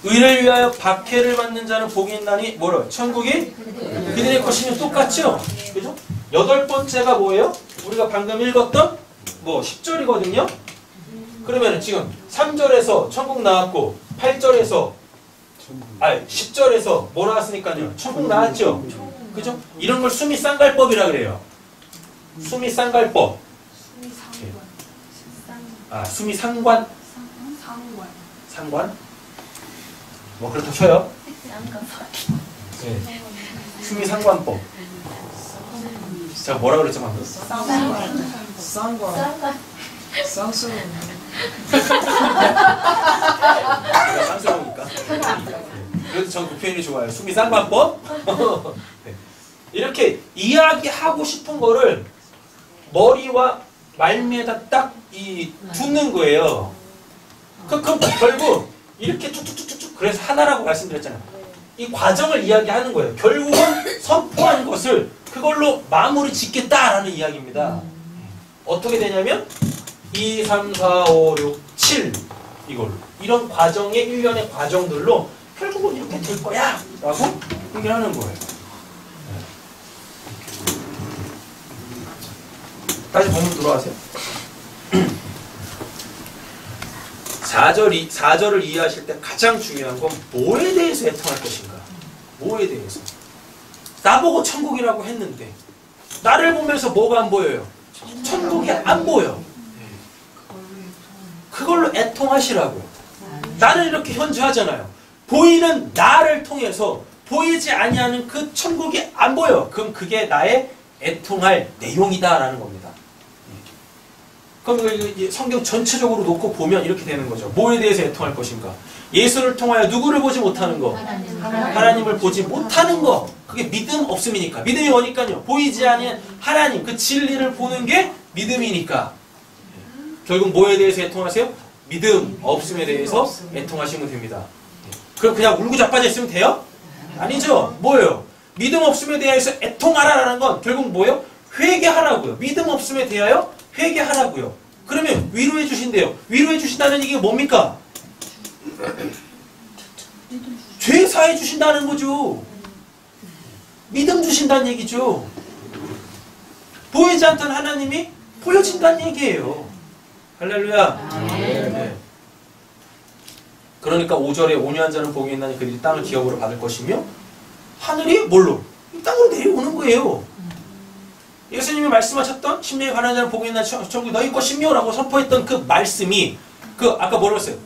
의를 위하여 박해를 받는 자는 복이 있나니 뭐라? 천국이 그들의 것이면 똑같죠? 그죠? 8번째가 뭐예요? 우리가 방금 읽었던 뭐 10절이거든요. 그러면 지금 3절에서 천국 나왔고 8절에서 10절에서 뭐 나왔으니까요? 천국 나왔죠? 그죠? 이런 걸 수미쌍갈법이라 그래요. 수미쌍갈법. 수미상관? 상관? 뭐 그렇다 쳐요. 네. 수미상관법. 제가 뭐라 그랬죠 방금? 제가 쌍스러우니까. 그래서 전 그 표현이 좋아요. 수미상관법. 네. 이렇게 이야기하고 싶은 거를 머리와 말미에다 딱 두는 거예요. 그럼 결국 이렇게 쭉쭉쭉쭉, 그래서 하나라고 말씀드렸잖아요. 이 과정을 이야기하는 거예요. 결국은 선포한 것을 그걸로 마무리 짓겠다라는 이야기입니다. 어떻게 되냐면 2, 3, 4, 5, 6, 7 이걸로, 이런 과정의 일련의 과정들로 결국은 이렇게 될 거야 라고 얘기를 하는 거예요. 다시 본문 들어가세요. 4절을 이해하실 때 가장 중요한 건 뭐에 대해서 애통할 것인가? 뭐에 대해서? 나보고 천국이라고 했는데 나를 보면서 뭐가 안 보여요? 천국이 안 보여. 그걸로 애통하시라고요. 나는 이렇게 현주하잖아요. 보이는 나를 통해서 보이지 아니하는 그 천국이 안 보여. 그럼 그게 나의 애통할 내용이다라는 겁니다. 그럼 이거 성경 전체적으로 놓고 보면 이렇게 되는 거죠. 뭐에 대해서 애통할 것인가? 예수를 통하여 누구를 보지 못하는 거? 하나님을 보지 못하는 거. 그게 믿음 없음이니까. 믿음이 뭐니까요? 보이지 않는 하나님, 그 진리를 보는 게 믿음이니까. 결국 뭐에 대해서 애통하세요? 믿음 없음에 대해서 애통하시면 됩니다. 그럼 그냥 울고 자빠져 있으면 돼요? 아니죠. 뭐예요? 믿음 없음에 대해서 애통하라라는 건 결국 뭐예요? 회개하라고요. 믿음 없음에 대하여 회개하라고요. 그러면 위로해 주신대요. 위로해 주신다는 얘기가 뭡니까? 죄 사해 주신다는 거죠. 믿음 주신다는 얘기죠. 보이지 않던 하나님이 보여진다는 얘기예요. 할렐루야. 네. 그러니까 5절에 온유한 자는 복이 있나니 그들이 땅을 기업으로 받을 것이며 하늘이 뭘로? 이 땅으로 내려오는 거예요. 예수님이 말씀하셨던 심령에 관한 자는 복이 있나니 천국이 너희 것이며 라고 선포했던 그 말씀이 그 아까 뭐라고 했어요?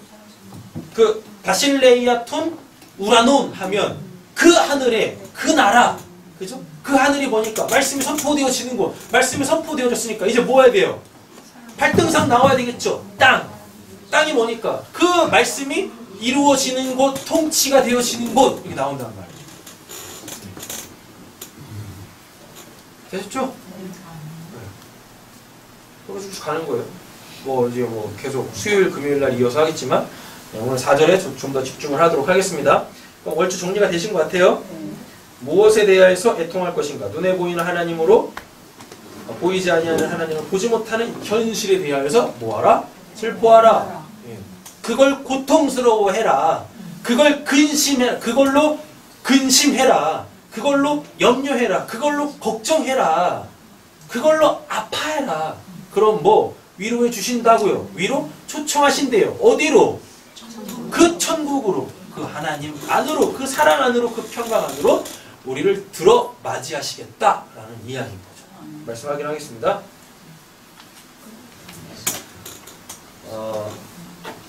그 바실레이아톤 우라논 하면 그 하늘에 그 나라, 그죠? 그 하늘이 뭐니까 말씀이 선포되어지는 곳, 말씀이 선포되어졌으니까 이제 뭐 해야 돼요? 8등상 나와야 되겠죠. 땅이 뭐니까 그 말씀이 이루어지는 곳, 통치가 되어지는 곳 이렇게 나온단 말이에요. 되셨죠? 그래서 쭉 가는 거예요. 뭐 이제 뭐 계속 수요일, 금요일 날 이어서 하겠지만 오늘 4절에 좀 더 집중을 하도록 하겠습니다. 그럼 얼추 정리가 되신 것 같아요. 무엇에 대하여서 애통할 것인가? 눈에 보이는 하나님으로 보이지 아니하는 하나님을 보지 못하는 현실에 대하여서 뭐하라? 슬퍼하라. 그걸 고통스러워해라. 그걸 근심해라. 그걸로 근심해라. 그걸로 염려해라. 그걸로 걱정해라. 그걸로 아파해라. 그럼 뭐 위로해 주신다고요. 위로 초청하신대요. 어디로? 그 천국으로. 그 하나님 안으로. 그 사랑 안으로. 그 평강 안으로 우리를 들어 맞이하시겠다라는 이야기인 거죠. 말씀 확인하겠습니다.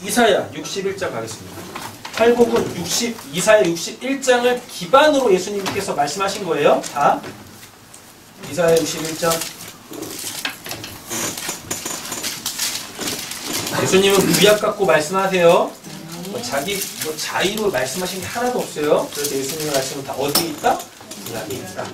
이사야 61장 가겠습니다. 팔복은 이사야 61장을 기반으로 예수님께서 말씀하신 거예요. 다. 이사야 61장. 예수님은 구약 갖고 말씀하세요. 자기 자의로 말씀하신 게 하나도 없어요. 그래서 예수님의 말씀은 다 어디에 있다? 구약에 있다.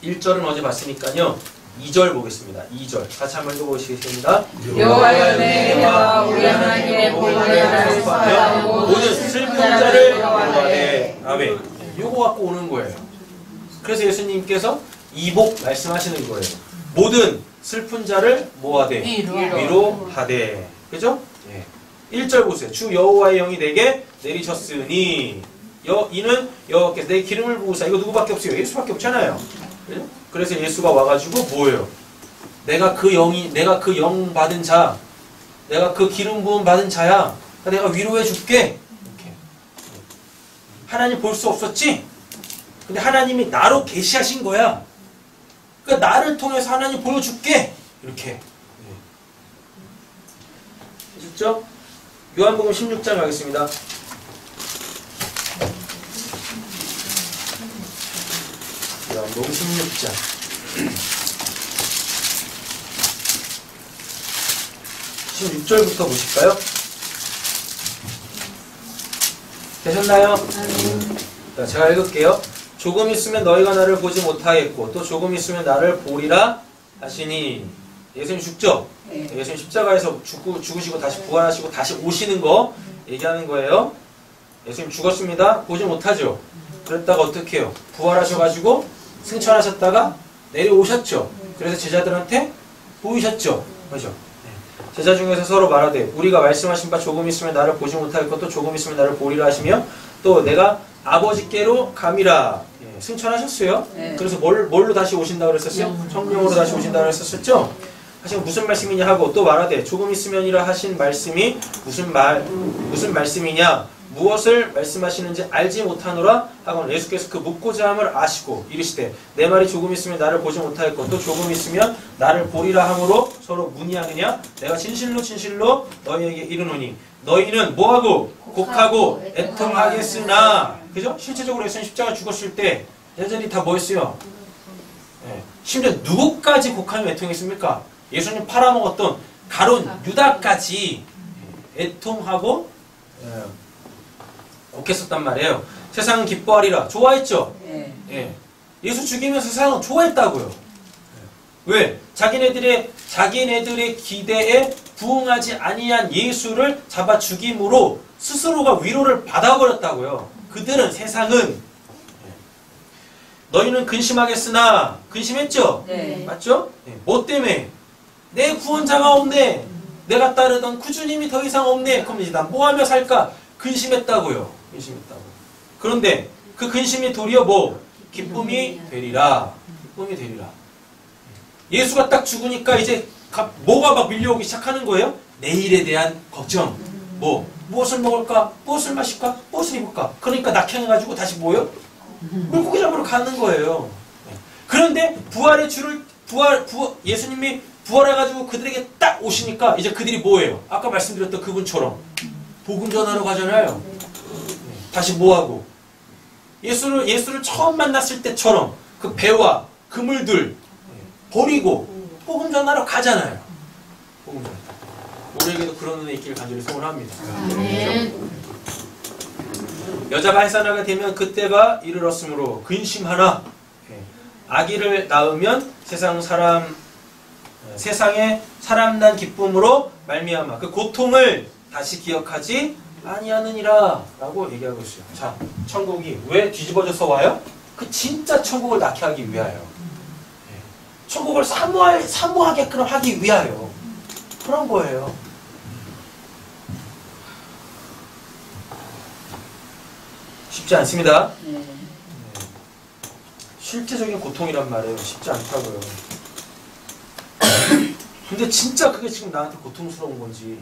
1절은 어제 봤으니까요. 2절 보겠습니다. 2절 같이 한번 읽어보시겠습니다. 여호와여 내가 우리 하나님의 보혈을 선포하고 모든 슬픈 자를 구하되. 아멘. 요거 갖고 오는 거예요. 그래서 예수님께서 이복 말씀하시는 거예요. 모든 슬픈 자를 뭐하되? 위로하되. 그죠? 예. 1절 보세요. 주 여호와의 영이 내게 내리셨으니 이는 여호와께서 내 기름을 부으사. 이거 누구밖에 없어요? 예수밖에 없잖아요. 그죠? 그래서 예수가 와가지고 뭐예요? 내가 그 영 받은 자, 내가 그 기름 부음 받은 자야. 내가 위로해 줄게. 이렇게. 하나님 볼 수 없었지? 근데 하나님이 나로 계시하신 거야. 그러니까 나를 통해서 하나님 보여줄게. 이렇게. 아셨죠? 요한복음 16장 가겠습니다. 요한복음 16장. 16절부터 보실까요? 되셨나요? 자, 제가 읽을게요. 조금 있으면 너희가 나를 보지 못하겠고 또 조금 있으면 나를 보리라 하시니. 예수님 죽죠? 예수님 십자가에서 죽으시고 다시 부활하시고 다시 오시는 거 얘기하는 거예요. 예수님 죽었습니다. 보지 못하죠? 그랬다가 어떻게 해요? 부활하셔가지고 승천하셨다가 내려오셨죠? 그래서 제자들한테 보이셨죠? 그죠? 제자 중에서 서로 말하되 우리가 말씀하신 바 조금 있으면 나를 보지 못하겠고 또 조금 있으면 나를 보리라 하시며 또 내가 아버지께로 감이라. 예, 승천하셨어요. 네. 그래서 뭘로 다시 오신다고 그랬었어요? 성령으로 다시 오신다고 그랬었죠? 하시면 무슨 말씀이냐 하고 또 말하되 조금 있으면이라 하신 말씀이 무슨 말씀이냐 무엇을 말씀하시는지 알지 못하노라 하고는 예수께서 그 묻고자 함을 아시고 이르시되 내 말이 조금 있으면 나를 보지 못하겠고 또 조금 있으면 나를 보리라 함으로 서로 문의하느냐. 내가 진실로 너희에게 이르노니 너희는 뭐하고 곡하고 애통하겠으나. 그죠? 실제적으로 예수님 십자가 죽었을 때 여전히 다 뭐였어요? 네. 심지어 누구까지 곡한이 애통했습니까? 예수님 팔아먹었던 가론 유다까지 애통하고 곡했었단 말이에요. 세상은 기뻐하리라. 좋아했죠? 네. 예. 예수 죽이면서 세상은 좋아했다고요. 왜? 자기네들의 기대에 부응하지 아니한 예수를 잡아 죽임으로 스스로가 위로를 받아버렸다고요. 그들은 세상은 너희는 근심하겠으나 근심했죠? 네. 맞죠? 뭐 때문에? 내 구원자가 없네. 내가 따르던 구주님이 더 이상 없네. 그럼 이제 난 뭐하며 살까? 근심했다고요. 근심했다고. 그런데 그 근심이 도리어 뭐? 기쁨이 되리라. 기쁨이 되리라. 예수가 딱 죽으니까 이제 뭐가 막 밀려오기 시작하는 거예요? 내일에 대한 걱정. 무엇을 먹을까? 무엇을 마실까? 무엇을 입을까? 그러니까 낙향해가지고 다시 뭐예요? 물고기 잡으러 가는 거예요. 그런데 부활의 주를 예수님이 부활해가지고 그들에게 딱 오시니까 이제 그들이 뭐예요? 아까 말씀드렸던 그분처럼 복음 전하러 가잖아요. 다시 뭐하고? 예수를 처음 만났을 때처럼 그 배와 그물들 버리고 복음 전하러 가잖아요. 복음 전하러. 우리에게도 그런 은혜 있기를 간절히 소원합니다. 여자가 해산하게 되면 그때가 이르렀으므로 근심하나 아기를 낳으면 세상에 사람 난 기쁨으로 말미암아 그 고통을 다시 기억하지 아니하느니라 라고 얘기하고 있어요. 자, 천국이 왜 뒤집어져서 와요? 그 진짜 천국을 낳게 하기 위하여. 천국을 사모하게끔 하기 위하여. 그런 거예요. 쉽지 않습니다. 실제적인 고통이란 말이에요. 쉽지 않다고요. 근데 진짜 그게 지금 나한테 고통스러운 건지.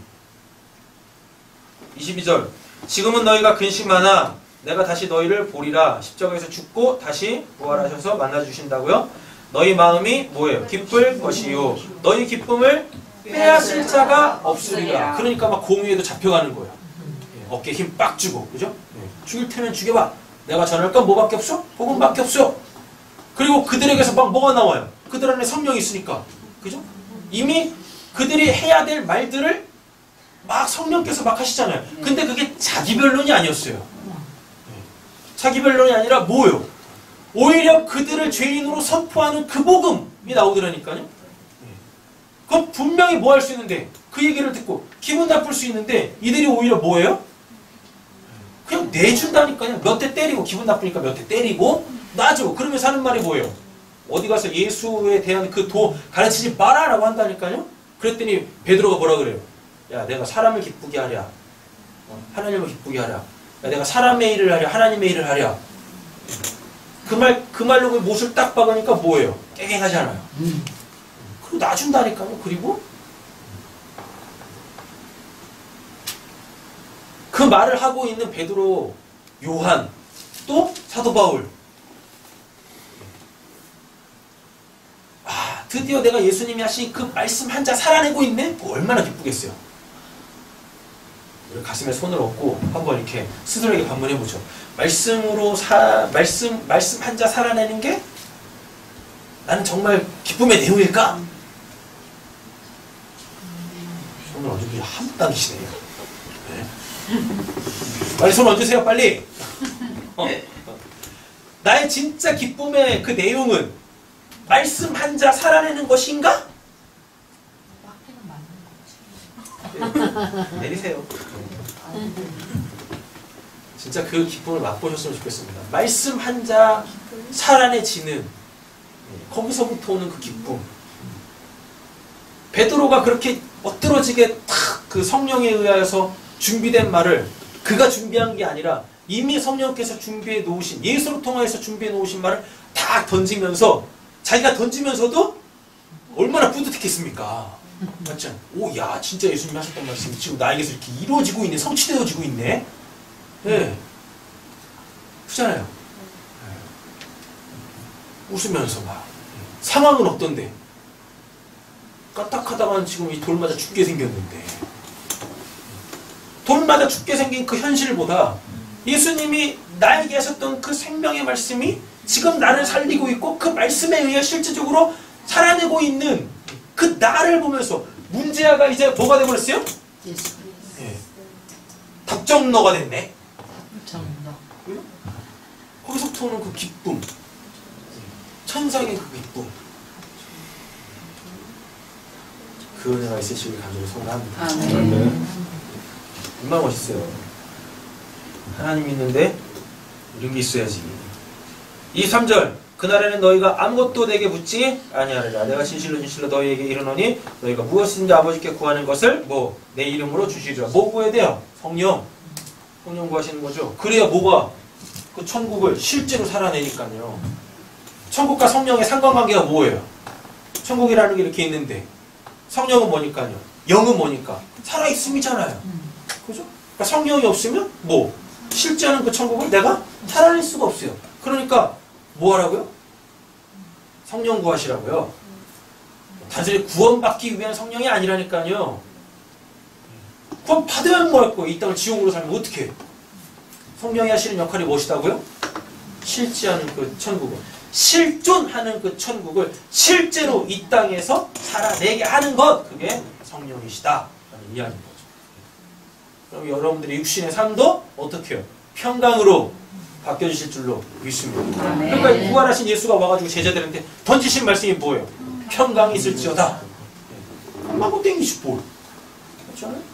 22절 지금은 너희가 근심하나 내가 다시 너희를 보리라. 십자가에서 죽고 다시 부활하셔서 만나주신다고요. 너희 마음이 뭐예요? 기쁠 것이요 너희 기쁨을 빼앗을 자가 없으리라. 그러니까 막 공의에도 잡혀가는 거예요. 어깨에 힘 빡 주고, 그죠? 죽일 테면 죽여봐. 내가 전할 건 뭐밖에 없어? 복음밖에 없어. 그리고 그들에게서 막 뭐가 나와요? 그들 안에 성령이 있으니까, 그죠? 이미 그들이 해야 될 말들을 막 성령께서 막 하시잖아요. 근데 그게 자기 변론이 아니었어요. 자기 변론이 아니라 뭐예요? 오히려 그들을 죄인으로 선포하는 그 복음이 나오더라니까요. 그건 분명히 뭐 할 수 있는데 그 얘기를 듣고 기분 나쁠 수 있는데 이들이 오히려 뭐예요? 그냥 내준다니까요. 몇 대 때리고 기분 나쁘니까 몇 대 때리고 놔줘. 그러면서 하는 말이 뭐예요? 어디 가서 예수에 대한 그 가르치지 마라 라고 한다니까요. 그랬더니 베드로가 뭐라 그래요? 야, 내가 사람을 기쁘게 하랴 하나님을 기쁘게 하랴. 야, 내가 사람의 일을 하랴 하나님의 일을 하랴. 그 말로 그 못을 딱 박으니까 뭐예요? 깨갱하잖아요. 그리고 놔준다니까요. 그리고 그 말을 하고 있는 베드로, 요한, 또 사도 바울. 아, 드디어 내가 예수님이 하신 그 말씀 한 자 살아내고 있네? 얼마나 기쁘겠어요. 우리 가슴에 손을 얹고 한번 이렇게 스스로에게 반문해보죠. 말씀 한 자 살아내는 게 나는 정말 기쁨의 내용일까? 손을 얹어주지 한 당이시네요. 네. 빨리 손 얹으세요, 빨리. 나의 진짜 기쁨의 그 내용은 말씀 한 자 살아내는 것인가? 네, 내리세요. 진짜 그 기쁨을 맛보셨으면 좋겠습니다. 말씀 한 자 살아내지는 거기서부터 오는 그 기쁨. 베드로가 그렇게 엇들어지게 탁 그 성령에 의하여서 준비된 말을 그가 준비한 게 아니라 이미 성령께서 준비해 놓으신, 예수를 통하여서 준비해 놓으신 말을 다 던지면서 자기가 던지면서도 얼마나 뿌듯했겠습니까? 맞죠? 오, 야, 진짜 예수님이 하셨던 말씀이 지금 나에게서 이렇게 이루어지고 있네, 성취되어지고 있네. 예. 그렇잖아요. 예. 웃으면서 막. 상황은 어떤데? 까딱하다가는 지금 이 돌 맞아 죽게 생겼는데. 돌 맞아 죽게 생긴 그 현실보다 예수님이 나에게 하셨던 그 생명의 말씀이 지금 나를 살리고 있고 그 말씀에 의해 실질적으로 살아내고 있는 그 나를 보면서 문제아가 이제 뭐가 돼버렸어요? 예. 답정너가 됐네. 거기서부터 오는 그 기쁨, 천상의 그 기쁨, 그 은혜가 있으시길 간절히 소원합니다. 얼마나 멋있어요. 하나님 있는데 이런 게 있어야지. 23절 그날에는 너희가 아무것도 내게 묻지 아니하리라. 내가 진실로 너희에게 이르노니 너희가 무엇이든지 아버지께 구하는 것을 뭐 내 이름으로 주시리라. 뭐 구해야 돼요? 성령 구하시는 거죠. 그래야 뭐가 그 천국을 실제로 살아내니까요. 천국과 성령의 상관관계가 뭐예요? 천국이라는 게 이렇게 있는데 성령은 뭐니까요? 영은 뭐니까? 살아있음이잖아요. 그죠? 그러니까 성령이 없으면 뭐? 실제 하는 그 천국을 내가 살아낼 수가 없어요. 그러니까 뭐 하라고요? 성령 구하시라고요. 단순히 구원받기 위한 성령이 아니라니까요. 구원 받으면 뭐 할 거예요? 이 땅을 지옥으로 살면 어떻게 해요? 성령이 하시는 역할이 무엇이다고요? 실제하는 그 천국을, 실존하는 그 천국을 실제로 이 땅에서 살아내게 하는 것, 그게 성령이시다 라는 이야기인 거죠. 그럼 여러분들의 육신의 삶도 어떻게 해요? 평강으로 바뀌어주실 줄로 믿습니다. 그러니까 부활하신 예수가 와가지고 제자들한테 던지신 말씀이 뭐예요? 평강이 있을지어다. 마구 땡기시 볼. 그렇지 않아요?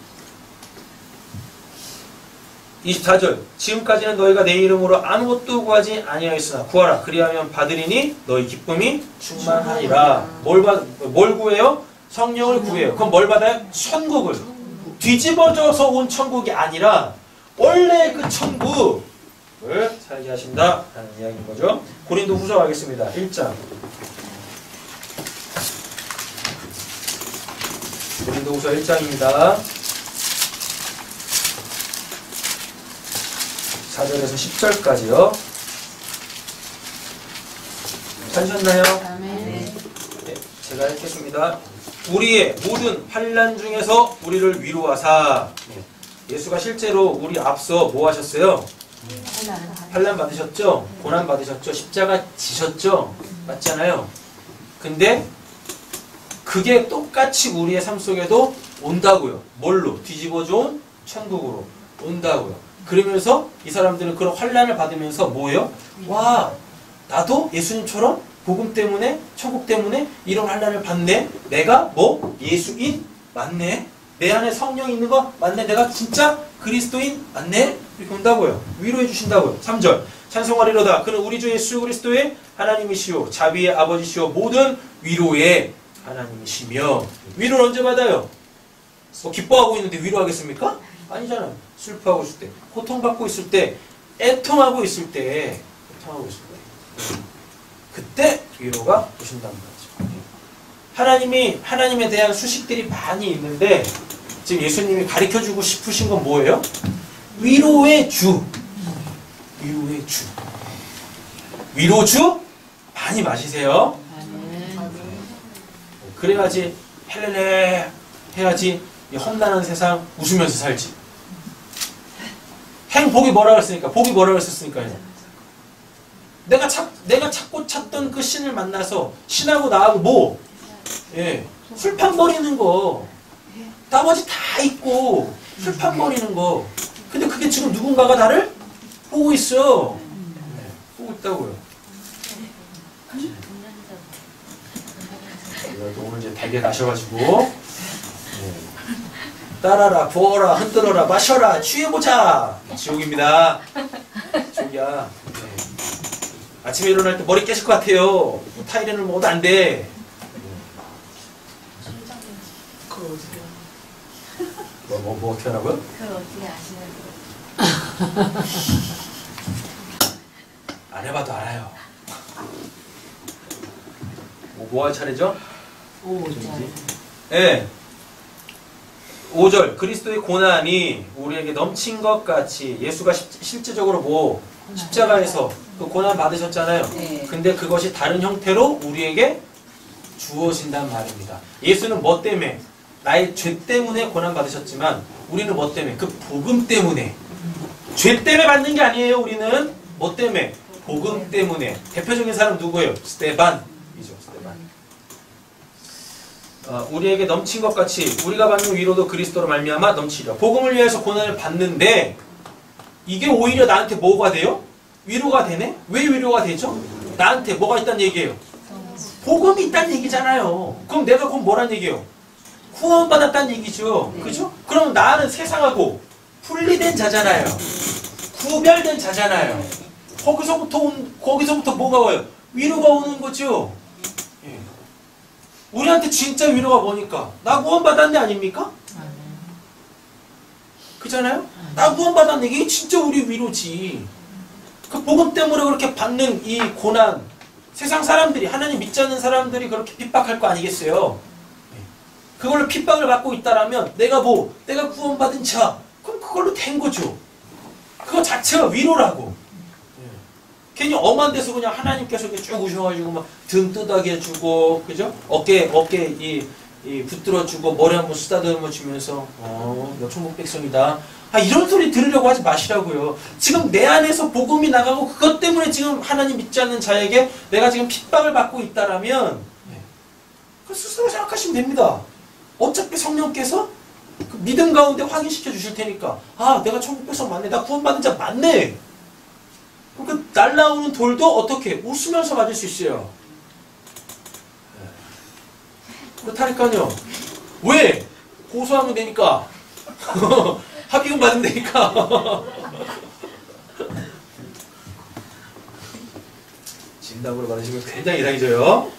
24절 지금까지는 너희가 내 이름으로 아무것도 구하지 아니하였으나 구하라 그리하면 받으리니 너희 기쁨이 충만하리라. 뭘 구해요? 성령을 구해요. 그럼 뭘 받아요? 천국을. 뒤집어져서 온 천국이 아니라 원래 그 천국을 살게 하신다 라는 이야기인 거죠. 고린도후서 가겠습니다. 1장 고린도후서 1장입니다. 4절에서 10절까지요. 찾으셨나요? 네, 제가 읽겠습니다. 우리의 모든 환난 중에서 우리를 위로하사. 예수가 실제로 우리 앞서 뭐 하셨어요? 환난 받으셨죠? 고난 받으셨죠? 십자가 지셨죠? 맞잖아요. 근데 그게 똑같이 우리의 삶 속에도 온다고요. 뭘로? 뒤집어져 온 천국으로 온다고요. 그러면서 이 사람들은 그런 환난을 받으면서 뭐예요? 와, 나도 예수님처럼 복음 때문에 천국 때문에 이런 환난을 받네. 내가 뭐 예수인 맞네. 내 안에 성령 있는 거 맞네. 내가 진짜 그리스도인 맞네. 이렇게 온다고요. 위로해 주신다고요. 3절 찬송하리로다. 그는 우리 주 예수 그리스도의 하나님이시오 자비의 아버지시오 모든 위로의 하나님이시며. 위로를 언제 받아요? 뭐 기뻐하고 있는데 위로하겠습니까? 아니잖아요. 슬퍼하고 있을 때, 고통받고 있을 때, 애통하고 있을 때, 그때 위로가 오신다는 거죠. 하나님에 대한 수식들이 많이 있는데 지금 예수님이 가르쳐주고 싶으신 건 뭐예요? 위로의 주. 위로의 주. 위로주 많이 마시세요. 그래야지 헬렐레 해야지 이 험난한 세상 웃으면서 살지. 복이 뭐라 그랬으니까, 복이 뭐라 그랬었으니까요. 내가 찾고 찾던 그 신을 만나서 신하고 나하고 뭐? 예, 술판 버리는 거. 나머지 다 있고 술판 버리는 거. 근데 그게 지금 누군가가 나를 보고 있어. 네, 보고 있다고요. 오늘 이제 댁에 가셔가지고 네. 따라라, 부어라, 흔들어라, 마셔라, 취해보자. 지옥입니다. 지옥이야. 네. 아침에 일어날 때 머리 깨질 것 같아요. 타이레놀 먹어도 안 돼. 뭐 어떻게 하라고요? 그걸 어떻게 아시냐고요? 안 해봐도 알아요. 뭐 할 차례죠? 5절. 예. 5절. 그리스도의 고난이 우리에게 넘친 것 같이 예수가 실제적으로 뭐 십자가에서 그 고난 받으셨잖아요. 네. 근데 그것이 다른 형태로 우리에게 주어진단 말입니다. 예수는 뭐 때문에? 나의 죄 때문에 고난 받으셨지만 우리는 뭐 때문에? 그 복음 때문에. 죄 때문에 받는 게 아니에요. 우리는 뭐 때문에? 복음 때문에. 대표적인 사람 누구예요? 스테반이죠. 스테반. 우리에게 넘친 것 같이 우리가 받는 위로도 그리스도로 말미암아 넘치리라. 복음을 위해서 고난을 받는데 이게 오히려 나한테 뭐가 돼요? 위로가 되네? 왜 위로가 되죠? 나한테 뭐가 있다는 얘기예요? 복음이 있다는 얘기잖아요. 그럼 내가 그럼 뭐란 얘기예요? 구원받았다는 얘기죠. 그죠? 그럼 나는 세상하고 분리된 자잖아요. 구별된 자잖아요. 거기서부터 뭐가 와요? 위로가 오는 거죠. 예. 우리한테 진짜 위로가 뭐니까? 나 구원받았네 아닙니까? 그잖아요? 나 구원받았네. 이게 진짜 우리 위로지. 그 복음 때문에 그렇게 받는 이 고난, 세상 사람들이, 하나님 믿지 않는 사람들이 그렇게 핍박할 거 아니겠어요? 그걸로 핍박을 받고 있다라면 내가 구원받은 자, 그럼 그걸로 된 거죠. 그거 자체가 위로라고. 괜히 엄한 데서 그냥 하나님께서 이렇게 쭉 오셔가지고 막 등 뜯하게 해주고, 그죠? 어깨 붙들어주고 머리 한번 쓰다듬어 주면서 너 천국 백성이다. 이런 소리 들으려고 하지 마시라고요. 지금 내 안에서 복음이 나가고 그것 때문에 지금 하나님 믿지 않는 자에게 내가 지금 핍박을 받고 있다라면 그 스스로 생각하시면 됩니다. 어차피 성령께서 그 믿음 가운데 확인시켜 주실 테니까 내가 천국 백성 맞네. 나 구원받은 자 맞네. 그 날라오는 돌도 어떻게 웃으면서 맞을 수 있어요. 그렇다니까요. 왜? 고소하면 되니까. 합의금 받으면 되니까. 진담으로 받으시면 굉장히 이상해져요.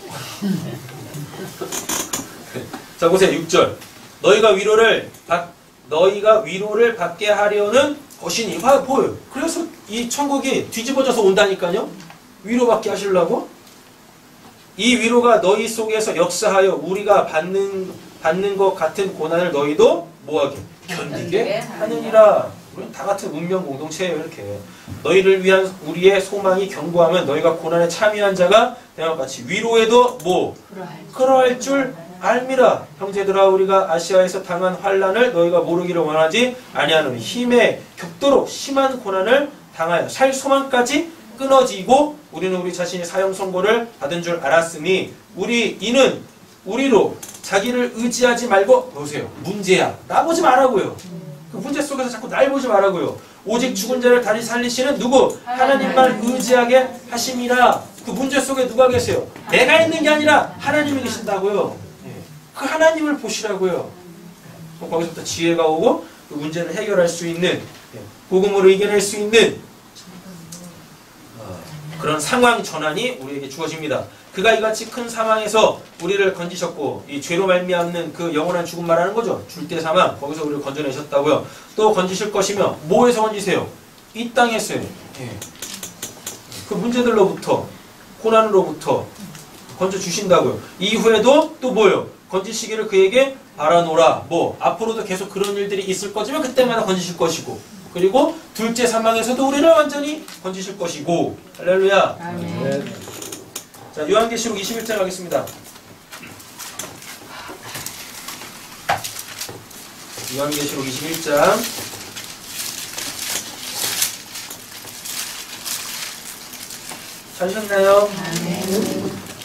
자 보세요. 6절. 너희가 위로를 받게 하려는 것이니. 보여요. 그래서 이 천국이 뒤집어져서 온다니까요. 위로받게 하시려고. 이 위로가 너희 속에서 역사하여 우리가 받는 것 같은 고난을 너희도 뭐하게? 견디게 하느니라. 우리는 다 같은 운명 공동체예요. 이렇게 너희를 위한 우리의 소망이 견고하면 너희가 고난에 참여한 자가 대와 같이 위로에도 그러할 줄 알미라. 형제들아, 우리가 아시아에서 당한 환난을 너희가 모르기를 원하지 아니하노니 힘에 극도로 심한 고난을 당하여 살 소망까지 끊어지고 우리는 우리 자신이 사형 선고를 받은 줄 알았으니 이는 우리로 자기를 의지하지 말고 보세요. 문제야. 나 보지 말라고요. 그 문제 속에서 자꾸 날 보지 말라고요. 오직 죽은 자를 다시 살리시는 누구? 하나님만 의지하게 하심이라. 그 문제 속에 누가 계세요? 내가 있는 게 아니라 하나님이 계신다고요. 그 하나님을 보시라고요. 거기서부터 지혜가 오고 그 문제를 해결할 수 있는, 복음으로 이겨낼 수 있는 그런 상황 전환이 우리에게 주어집니다. 그가 이같이 큰 사망에서 우리를 건지셨고, 이 죄로 말미암는 그 영원한 죽음 말하는 거죠. 줄대 사망, 거기서 우리를 건져내셨다고요. 또 건지실 것이며, 뭐에서 건지세요? 이 땅에서요. 그 문제들로부터, 고난으로부터 건져주신다고요. 이후에도 또 뭐예요? 건지시기를 그에게 바라노라. 앞으로도 계속 그런 일들이 있을 거지만 그때마다 건지실 것이고, 그리고 둘째 사망에서도 우리를 완전히 건지실 것이고. 할렐루야. 아멘. 자, 요한계시록 21장 가겠습니다. 요한계시록 21장. 찾으셨나요?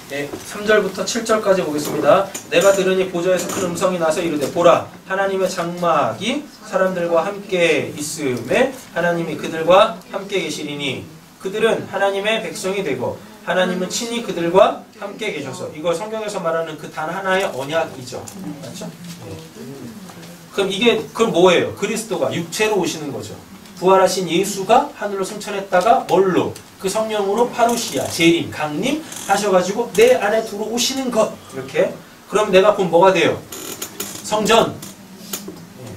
네, 3절부터 7절까지 보겠습니다. 내가 들으니 보좌에서 큰 음성이 나서 이르되 보라, 하나님의 장막이 사람들과 함께 있음에 하나님이 그들과 함께 계시리니 그들은 하나님의 백성이 되고 하나님은 친히 그들과 함께 계셔서. 이거 성경에서 말하는 그 단 하나의 언약이죠. 맞죠? 네. 그럼 뭐예요? 그리스도가 육체로 오시는 거죠. 부활하신 예수가 하늘로 승천했다가 뭘로? 그 성령으로 파루시아, 재림, 강림 하셔가지고 내 안에 들어오시는 것. 이렇게. 그럼 내가 그럼 뭐가 돼요? 성전.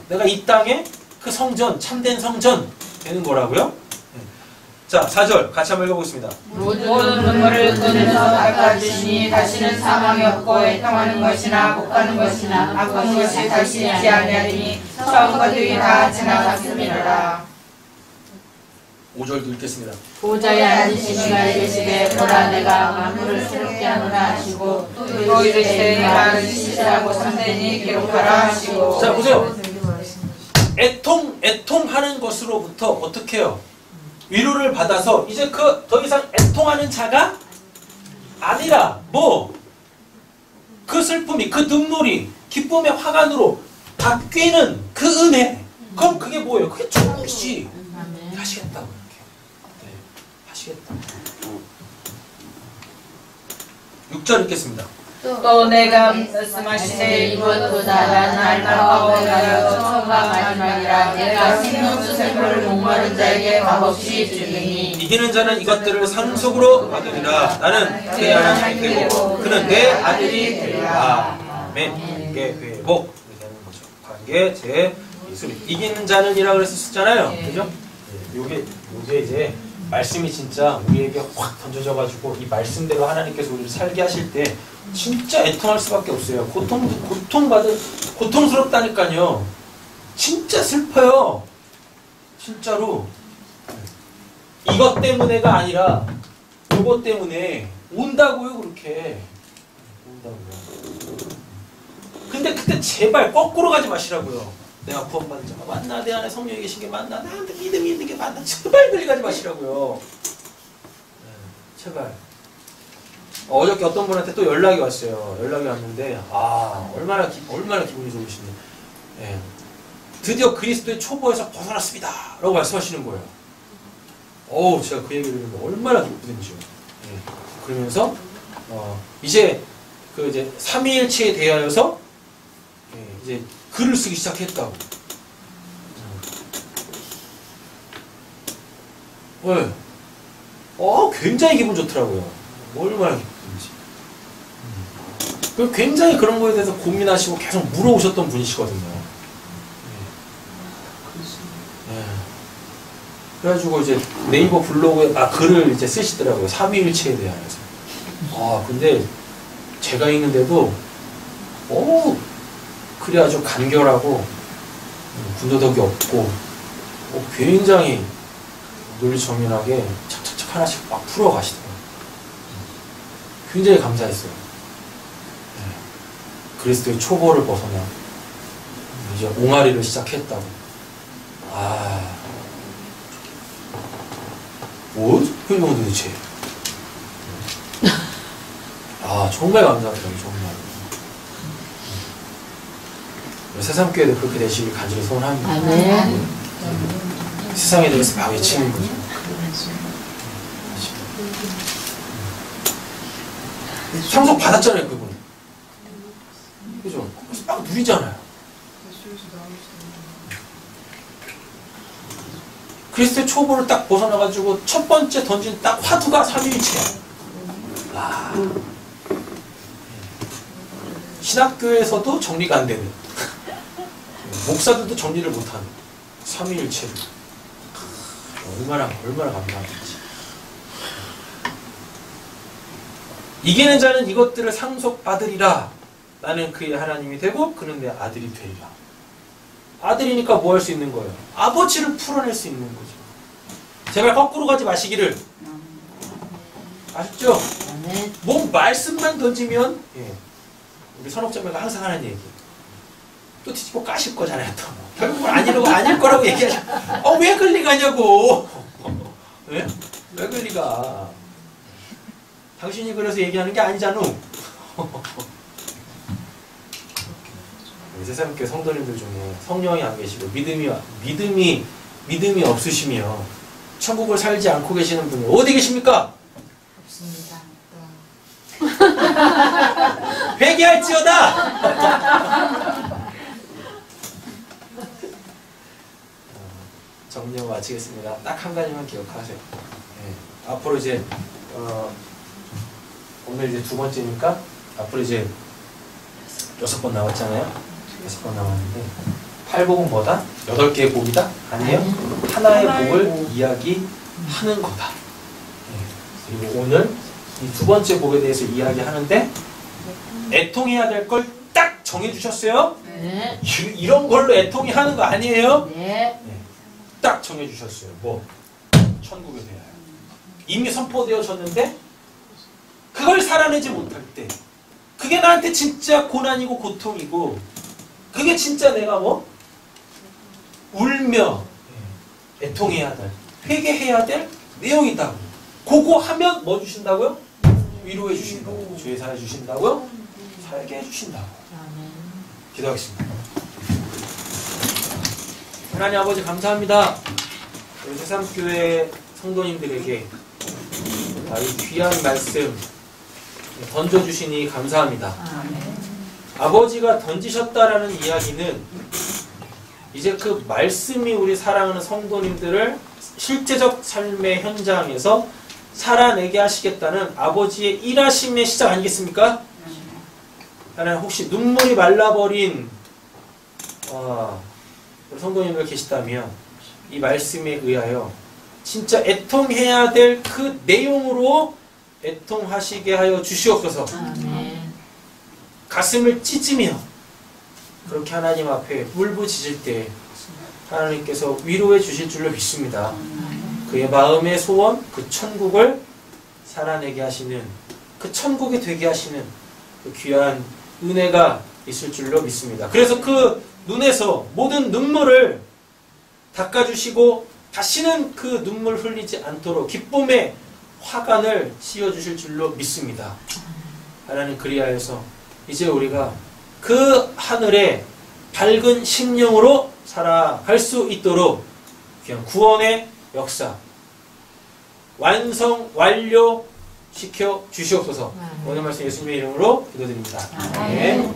내가 이 땅에 그 성전, 참된 성전 되는 거라고요. 자, 4절 같이 한번 읽어보겠습니다. 모든 눈물을 끊으서 닦아주시니 다시는 사망이 없고 애통하는 것이나 복하는 것이나 아픈 것이 다시 있지 아니하리니 처음 것들이 다 지나갔음이로라. 5절도 읽겠습니다. 보좌에 앉으신 이가 계시되 보라 내가 만물을 새롭게 하노라 하시고 또 이르시되 나를 시시하고 참되니 기록하라 하시고. 자, 보세요. 애통하는 것으로부터 어떻게 해요? 위로를 받아서 이제 그 더 이상 애통하는 자가 아니라 뭐 그 슬픔이 그 눈물이 기쁨의 화관으로 바뀌는 그 은혜. 그럼 그게 뭐예요? 그게 천국이지. 하시겠다고 이렇게. 네, 하시겠다. 6절 읽겠습니다. 또 내가 말씀하시되 이것도 다만 알파와 오메가여 처음과 마지막이라. 내가 생명수 생물을 목마른 자에게 값없이 주리니 이기는 자는 이것들을 상속으로 받으리라. 나는 그의 하나님이 되고 그는 내 아들이 되리라. 아멘. 이게 회복 되는 거죠. 관계 제 예술. 이기는 자는이라 그랬었잖아요. 그죠? 요게 이제 말씀이 진짜 우리에게 확 던져져가지고 이 말씀대로 하나님께서 우리를 살게 하실 때 진짜 애통할 수밖에 없어요. 고통스럽다니까요. 진짜 슬퍼요. 진짜로. 이것 때문에가 아니라 이것 때문에 온다고요. 그렇게 온다고요. 근데 그때 제발 거꾸로 가지 마시라고요. 내가 구원받은 자가 맞나? 내 안에 성령이 계신 게 맞나? 나한테 믿음이 있는 게 맞나? 제발 그리 가지 마시라고요. 네, 제발. 어저께 어떤 분한테 또 연락이 왔어요. 연락이 왔는데 얼마나 기분이 좋으시네. 네. 드디어 그리스도의 초보에서 벗어났습니다 라고 말씀하시는 거예요. 제가 그 얘기를 들으면 얼마나 기쁘든지요. 네. 그러면서 이제 삼위일체에 대하여서 이제 글을 쓰기 시작했다고. 네. 굉장히 기분 좋더라고요. 얼마나 기쁜지. 굉장히 그런 거에 대해서 고민하시고 계속 물어오셨던 분이시거든요. 네. 그래가지고 이제 네이버 블로그에 글을 이제 쓰시더라고요. 삼위일체에 대해서. 근데 제가 읽는데도 글이 아주 간결하고 군더더기 없고 굉장히 논리정연하게 착착착 하나씩 막 풀어가시더라고요. 굉장히 감사했어요. 네. 그리스도의 초보를 벗어나 이제 옹알이를 시작했다고. 뭐지? 이건 도대체. 정말 감사합니다. 정말. 새삼교회도 그렇게 되시길 간절히 소원합니다. 아멘. 세상에 대해서 막 외치는 거죠. 상속 받았잖아요, 그분. 그죠? 막 누리잖아요. 그리스도의 초보를 딱 벗어나가지고 첫 번째 던진 딱 화두가 삼위일체야. 신학교에서도 정리가 안 되는, 목사들도 정리를 못하는 삼위일체를 얼마나 감사한지. 이기는 자는 이것들을 상속받으리라. 나는 그의 하나님이 되고 그는 내 아들이 되리라. 아들이니까 뭐 할 수 있는 거예요? 아버지를 풀어낼 수 있는 거죠. 제발 거꾸로 가지 마시기를. 아셨죠? 뭐 말씀만 던지면 우리 선업자매가 항상 하는 얘기. 또 뒤집어 까실 거잖아요. 또 결국은 아닐 거라고 얘기하죠. 왜 그리 가냐고. 왜 그리 가. 당신이 그래서 얘기하는 게 아니잖아. 세상교회 성도님들 중에 성령이 안 계시고 믿음이 없으시며 천국을 살지 않고 계시는 분이 어디 계십니까? 없습니다. 회개할지어다. 정리하고 마치겠습니다. 딱 한 가지만 기억하세요. 앞으로 이제 오늘 이제 두 번째니까 앞으로 이제 6번 나왔잖아요. 6번 나왔는데 8복은 뭐다? 8개의 복이다? 아니에요? 하나의 복을 이야기하는 거다. 그리고 오늘 이 두 번째 복에 대해서 이야기하는데 애통해야 될 걸 딱 정해주셨어요? 네. 이런 걸로 애통이 하는 거 아니에요? 네. 딱 정해주셨어요. 뭐? 천국에 대하여. 이미 선포되어졌는데 그걸 살아내지 못할 때 그게 나한테 진짜 고난이고 고통이고 그게 진짜 내가 울며 애통해야 될 회개해야 될 내용이 있다고. 그거 하면 뭐 주신다고요? 위로해 주신다고. 주의 사해 주신다고요? 살게 해주신다고. 기도하겠습니다. 하나님 아버지 감사합니다. 우리 새삼교회 성도님들에게 이 귀한 말씀 던져주시니 감사합니다. 아버지가 던지셨다라는 이야기는 이제 그 말씀이 우리 사랑하는 성도님들을 실제적 삶의 현장에서 살아내게 하시겠다는 아버지의 일하심의 시작 아니겠습니까? 하나님 혹시 눈물이 말라버린 성도님들 계시다면 이 말씀에 의하여 진짜 애통해야 될 그 내용으로 애통하시게 하여 주시옵소서. 가슴을 찢으며 그렇게 하나님 앞에 울부짖을 때 하나님께서 위로해 주실 줄로 믿습니다. 그의 마음의 소원, 그 천국을 살아내게 하시는, 그 천국이 되게 하시는 그 귀한 은혜가 있을 줄로 믿습니다. 그래서 그 눈에서 모든 눈물을 닦아주시고 다시는 그 눈물 흘리지 않도록 기쁨의 화관을 씌워주실 줄로 믿습니다. 하나님 그리하여서 이제 우리가 그 하늘의 밝은 심령으로 살아갈 수 있도록 그냥 구원의 역사 완성 완료시켜 주시옵소서. 오늘 말씀 예수님의 이름으로 기도드립니다. 아멘.